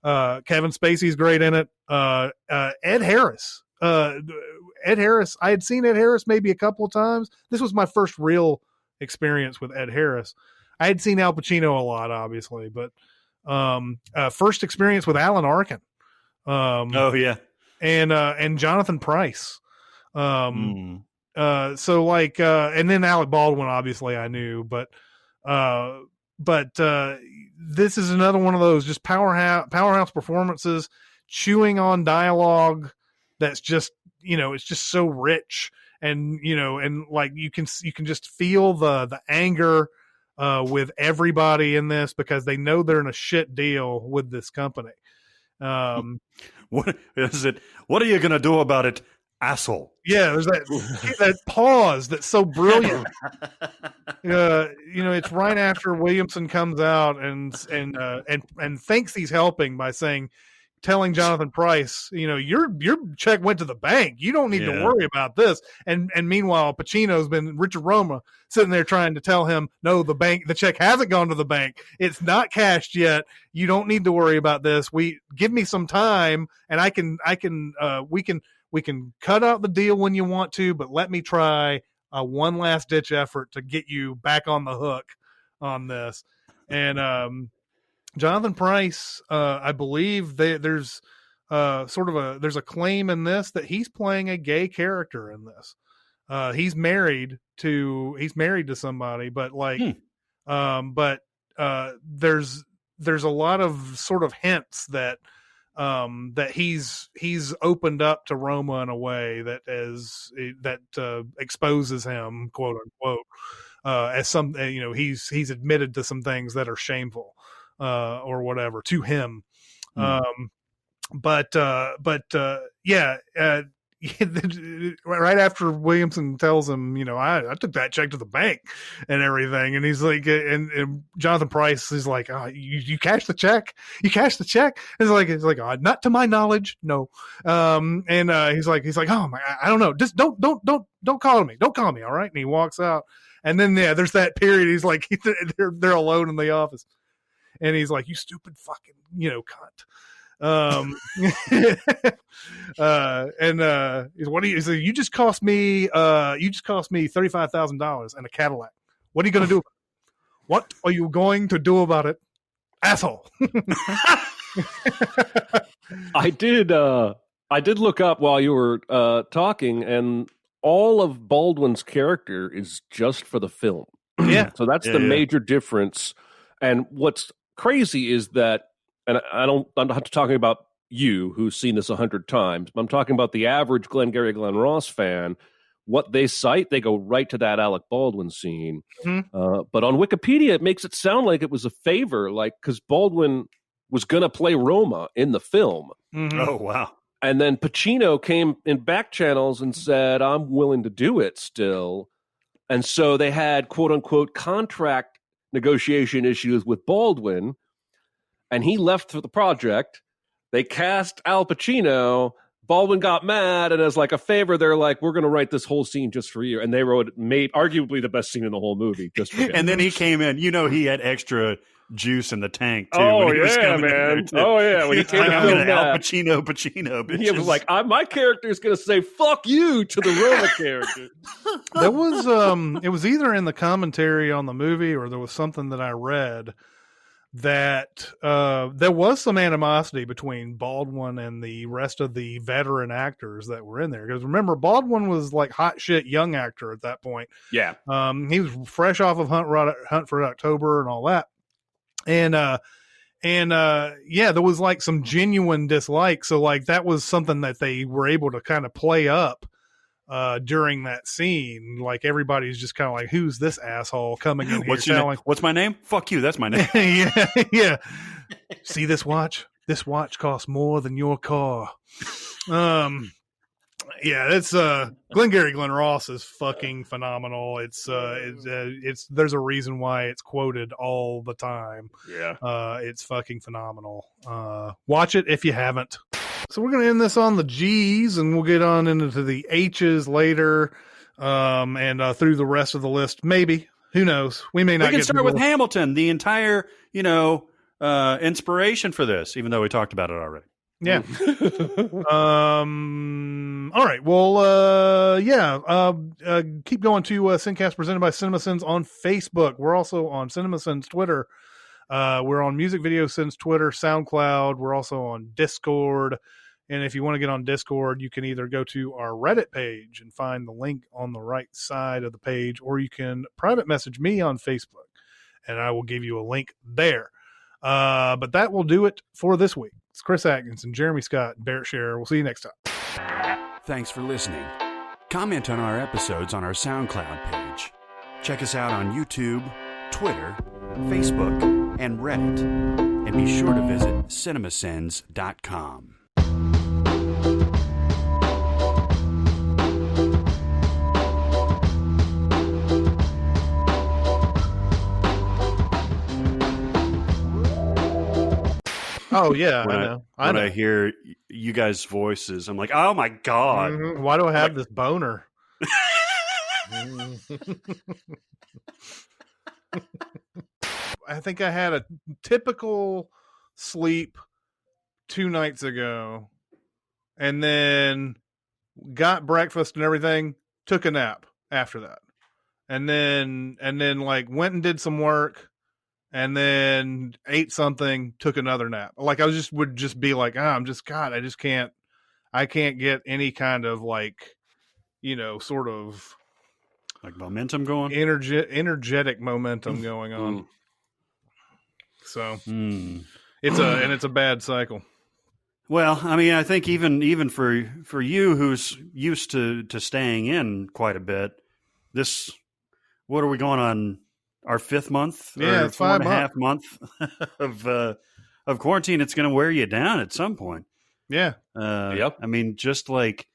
Kevin Spacey's great in it. Ed Harris, I had seen Ed Harris maybe a couple of times. This was my first real experience with Ed Harris. I had seen Al Pacino a lot, obviously, but first experience with Alan Arkin. Oh yeah. And Jonathan Pryce. And then Alec Baldwin, obviously I knew, but this is another one of those just powerhouse performances, chewing on dialogue that's just, it's just so rich, and and like you can just feel the anger with everybody in this, because they know they're in a shit deal with this company. What is it? What are you going to do about it, asshole? Yeah, there's that pause that's so brilliant. It's right after Williamson comes out and thinks he's helping by telling Jonathan Pryce, your check went to the bank. You don't need to worry about this. And meanwhile, Richard Roma sitting there trying to tell him, no, the check hasn't gone to the bank. It's not cashed yet. You don't need to worry about this. Give me some time, and we can cut out the deal when you want to, but let me try one last ditch effort to get you back on the hook on this. And, Jonathan Pryce, I believe there's there's a claim in this that he's playing a gay character in this. He's married to somebody, but there's a lot of sort of hints that he's opened up to Roma in a way that exposes him, quote unquote, as some, he's admitted to some things that are shameful. Or whatever to him. Right after Williamson tells him, I took that check to the bank and everything. And he's like, and Jonathan Pryce is like, oh, you cashed the check? You cashed the check? It's like, oh, not to my knowledge. No. He's like, oh my, I don't know. Just don't call me. Don't call me. All right. And he walks out. And then, there's that period. He's like, they're alone in the office. And he's like, you stupid fucking, cunt. He's like, you just cost me $35,000 and a Cadillac. What are you going to do? What are you going to do about it? asshole. I did look up while you were talking, and all of Baldwin's character is just for the film. Yeah. So that's the major difference. And what's crazy is that, and I'm not talking about you who's seen this 100 times, but I'm talking about the average Glengarry Glen Ross fan. What they cite, they go right to that Alec Baldwin scene. Mm-hmm. But on Wikipedia, it makes it sound like it was a favor, like because Baldwin was going to play Roma in the film. Mm-hmm. Oh, wow. And then Pacino came in back channels and said, I'm willing to do it still. And so they had, quote unquote, contract negotiation issues with Baldwin, and he left for the project. They cast Al Pacino. Baldwin got mad, and as like a favor, they're like, we're going to write this whole scene just for you. And they made arguably the best scene in the whole movie just for him. And then he came in. You know, he had extra juice in the tank, too. Oh, when he was yeah, coming in there, man. too. Oh, yeah. When he came like, to I'm film going to Al that, Pacino, bitches. he was like, my character is going to say, fuck you to the Roma character. There was, it was either in the commentary on the movie or there was something that I read that there was some animosity between Baldwin and the rest of the veteran actors that were in there. Because remember, Baldwin was like hot shit young actor at that point. Yeah. He was fresh off of Hunt for October and all that. And there was like some genuine dislike. So like that was something that they were able to kind of play up during that scene. Like everybody's just kind of like, who's this asshole coming in here? What's my name? Fuck you. That's my name. yeah. See this watch? This watch costs more than your car. It's Glengarry Glen Ross is fucking phenomenal. It's there's a reason why it's quoted all the time. Yeah. It's fucking phenomenal. Watch it if you haven't. So we're going to end this on the G's, and we'll get on into the H's later, and through the rest of the list. Maybe. Who knows? We may not. We can start with Hamilton, the entire, inspiration for this, even though we talked about it already. Yeah. All right. Well, keep going to SinCast presented by Cinemasins on Facebook. We're also on Cinemasins Twitter. We're on Music Video Sins Twitter, SoundCloud. We're also on Discord. And if you want to get on Discord, you can either go to our Reddit page and find the link on the right side of the page, or you can private message me on Facebook, and I will give you a link there. But that will do it for this week. It's Chris Atkinson, Jeremy Scott, and Barrett Scherer. We'll see you next time. Thanks for listening. Comment on our episodes on our SoundCloud page. Check us out on YouTube, Twitter, Facebook, and Reddit. And be sure to visit cinemasins.com. Oh, yeah, when I know. I hear you guys' voices, I'm like, oh, my God. Mm-hmm. Why do I have this boner? I think I had a typical sleep 2 nights ago, and then got breakfast and everything, took a nap after that. And then like went and did some work, and then ate something, took another nap. Like I would just be like, I can't get any kind of like, sort of like momentum going, energetic momentum going on. So it's a bad cycle. Well, I mean, I think even for you who's used to staying in quite a bit, what are we going on? Our 5th month, yeah, or 4.5 month of quarantine. It's going to wear you down at some point. Yeah. Yep. I mean, just like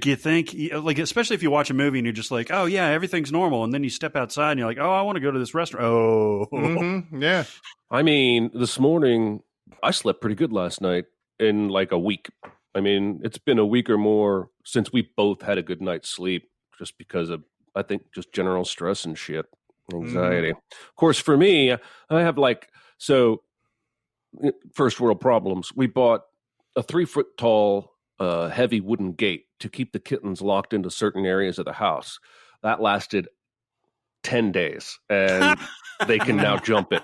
you think, like, especially if you watch a movie and you're just like, oh yeah, everything's normal. And then you step outside and you're like, oh, I want to go to this restaurant. Oh, yeah. I mean, this morning I slept pretty good last night in like a week. I mean, it's been a week or more since we both had a good night's sleep, just because of, I think, just general stress and shit. Anxiety. Of course, for me, I have first world problems. We bought a 3-foot tall, heavy wooden gate to keep the kittens locked into certain areas of the house. That lasted 10 days, and they can now jump it.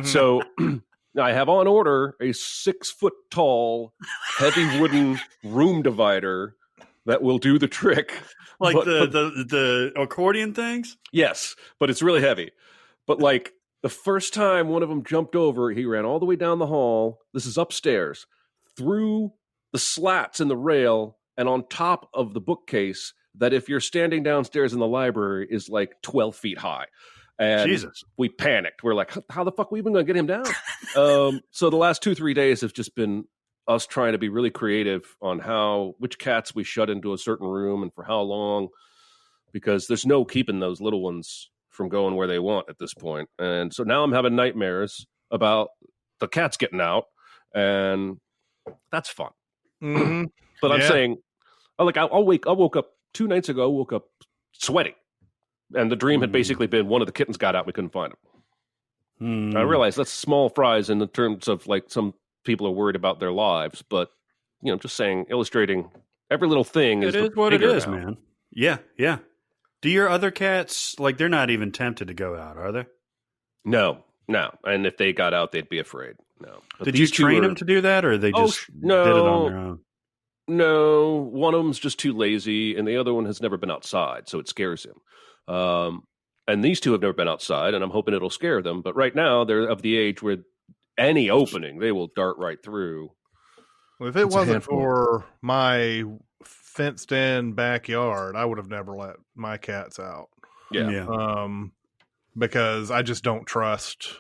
So I have on order a 6-foot-tall, heavy wooden room divider that will do the trick. Like the accordion things? Yes, but it's really heavy. But like the first time one of them jumped over, he ran all the way down the hall. This is upstairs, through the slats in the rail and on top of the bookcase that if you're standing downstairs in the library is like 12 feet high. And Jesus. We panicked. We're like, how the fuck are we even going to get him down? So the last 2-3 days have just been us trying to be really creative on which cats we shut into a certain room and for how long, because there's no keeping those little ones from going where they want at this point. And so now I'm having nightmares about the cats getting out, and that's fun. Mm-hmm. But I'm saying, I woke up 2 nights ago, woke up sweaty. And the dream had basically been one of the kittens got out. We couldn't find him. I realize that's small fries in the terms of like some people are worried about their lives, but just saying, illustrating every little thing it is what it is, now. man. Yeah, yeah. Do your other cats, like, they're not even tempted to go out, are they? No. And if they got out, they'd be afraid. No. But did you train them to do that, or they just did it on their own? No, one of them's just too lazy, and the other one has never been outside, so it scares him. And these two have never been outside, and I'm hoping it'll scare them. But right now, they're of the age where any opening, they will dart right through. Well, if it wasn't for my fenced-in backyard, I would have never let my cats out. Yeah. Because I just don't trust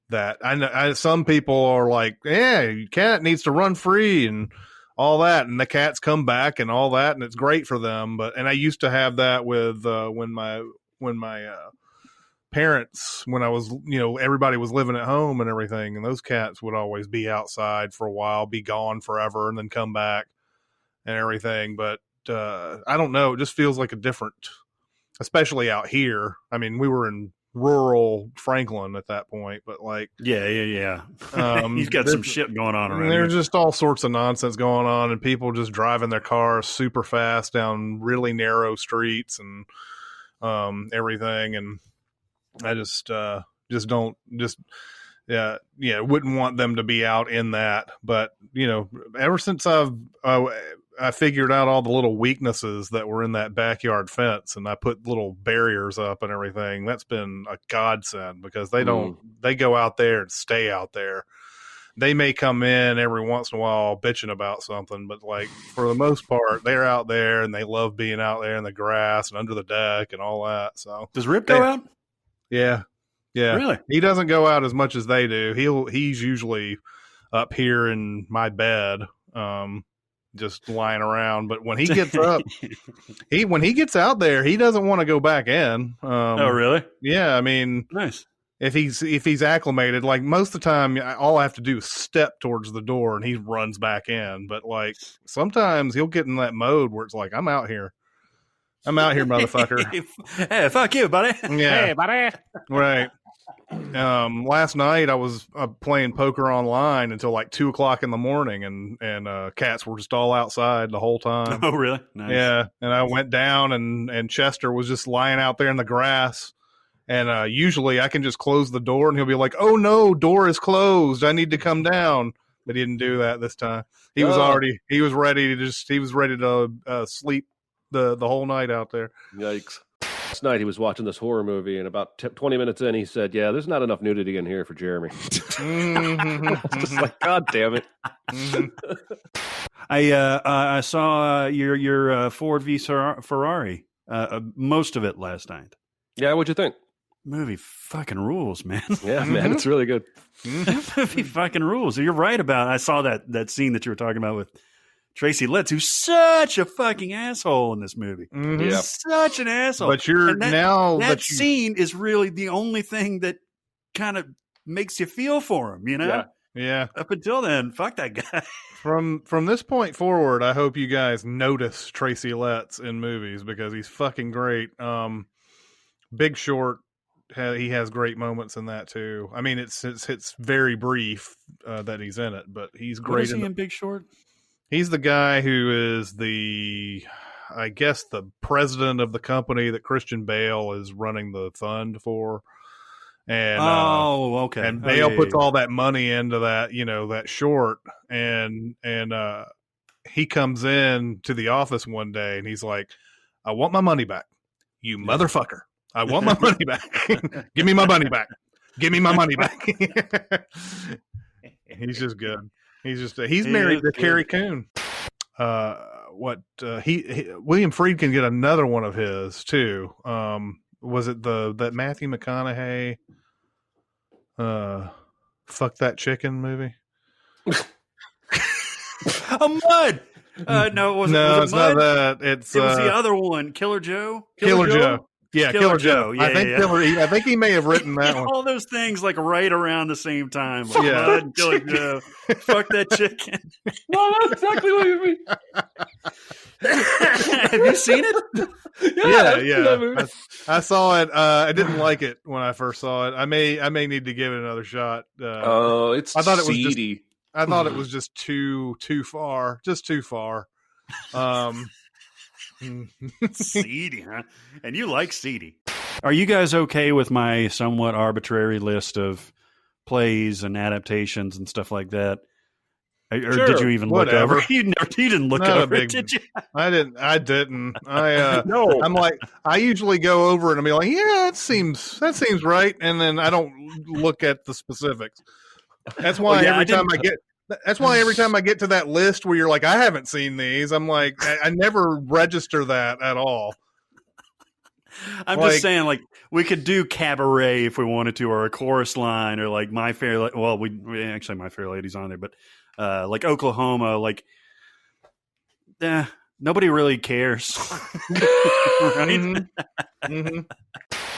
that. I know some people are like, "Yeah, your cat needs to run free and all that," and the cats come back and all that, and it's great for them. And I used to have that with when my parents, when I was, everybody was living at home and everything, and those cats would always be outside for a while, be gone forever, and then come back and everything. But I don't know, it just feels like a different, especially out here. I mean, we were in rural Franklin at that point, but like, yeah. You've got some shit going on around there's here. just all sorts of nonsense going on, and people just driving their cars super fast down really narrow streets and everything. And I just wouldn't want them to be out in that. But ever since I figured out all the little weaknesses that were in that backyard fence, and I put little barriers up and everything, that's been a godsend, because they go out there and stay out there. They may come in every once in a while bitching about something, but like for the most part, they're out there and they love being out there in the grass and under the deck and all that. So does Rip go out? Yeah. Really? He doesn't go out as much as they do. He's usually up here in my bed, just lying around. But when he gets up, when he gets out there, he doesn't want to go back in. Oh, really? Yeah. I mean, nice. If he's acclimated, like most of the time, all I have to do is step towards the door and he runs back in. But like sometimes he'll get in that mode where it's like, I'm out here, motherfucker. Hey, fuck you, buddy. Yeah. Hey, buddy. Right. Last night I was playing poker online until like 2:00 in the morning, and cats were just all outside the whole time. Oh, really? Nice. Yeah. And I went down and Chester was just lying out there in the grass. And usually I can just close the door and he'll be like, "Oh no, door is closed. I need to come down." But he didn't do that this time. He was ready to sleep the whole night out there. Yikes. Last night he was watching this horror movie, and about 20 minutes in, he said, "Yeah, there's not enough nudity in here for Jeremy." Mm-hmm. Just like, God damn it. Mm-hmm. I saw your Ford v Ferrari, most of it last night. Yeah, what'd you think? Movie fucking rules, man. Yeah, man, it's really good. Movie fucking rules. You're right about it. I saw that scene that you were talking about with Tracy Letts, who's such a fucking asshole in this movie. Mm-hmm. Yeah. Such an asshole. But that scene is really the only thing that kind of makes you feel for him, you know? Yeah. Up until then, fuck that guy. From this point forward, I hope you guys notice Tracy Letts in movies, because he's fucking great. Big Short, he has great moments in that too. I mean, it's very brief that he's in it, but he's great. What is he in Big Short? He's the guy who is I guess the president of the company that Christian Bale is running the fund for. And okay. and Bale puts all that money into that, that short, and he comes in to the office one day and he's like, "I want my money back, you motherfucker! I want my money back. Give me my money back. Give me my money back." He's just good. He's married to Carrie Coon. William Friedkin get another one of his too. Was it that Matthew McConaughey fuck that chicken movie? A Mud. No, it wasn't. No, was it's it Mud? not that. It was the other one, Killer Joe. Killer Joe. Yeah, Killer Joe. Yeah, I think he may have written that one. All those things like right around the same time. Yeah. Mud and Killer Joe. Fuck that chicken. No, that's exactly what you mean. Have you seen it? Yeah. I saw it. I didn't like it when I first saw it. I may need to give it another shot. It's I thought it was seedy. I thought it was just too far. Just too far. Seedy, huh? And you like seedy. Are you guys okay with my somewhat arbitrary list of plays and adaptations and stuff like that? Or Sure, did you even whatever. look over? You didn't look Not a over big- it, did you? I didn't. No. I'm like, I usually go over it and be like, yeah, that seems right, and then I don't look at the specifics. That's why That's why every time I get to that list where you're like, I haven't seen these, I'm like, I never register that at all. I'm just saying, like, we could do Cabaret if we wanted to, or a chorus line, or like My Fair. Well, we actually My Fair Lady's on there, but like Oklahoma, like, nobody really cares, right? Mm-hmm.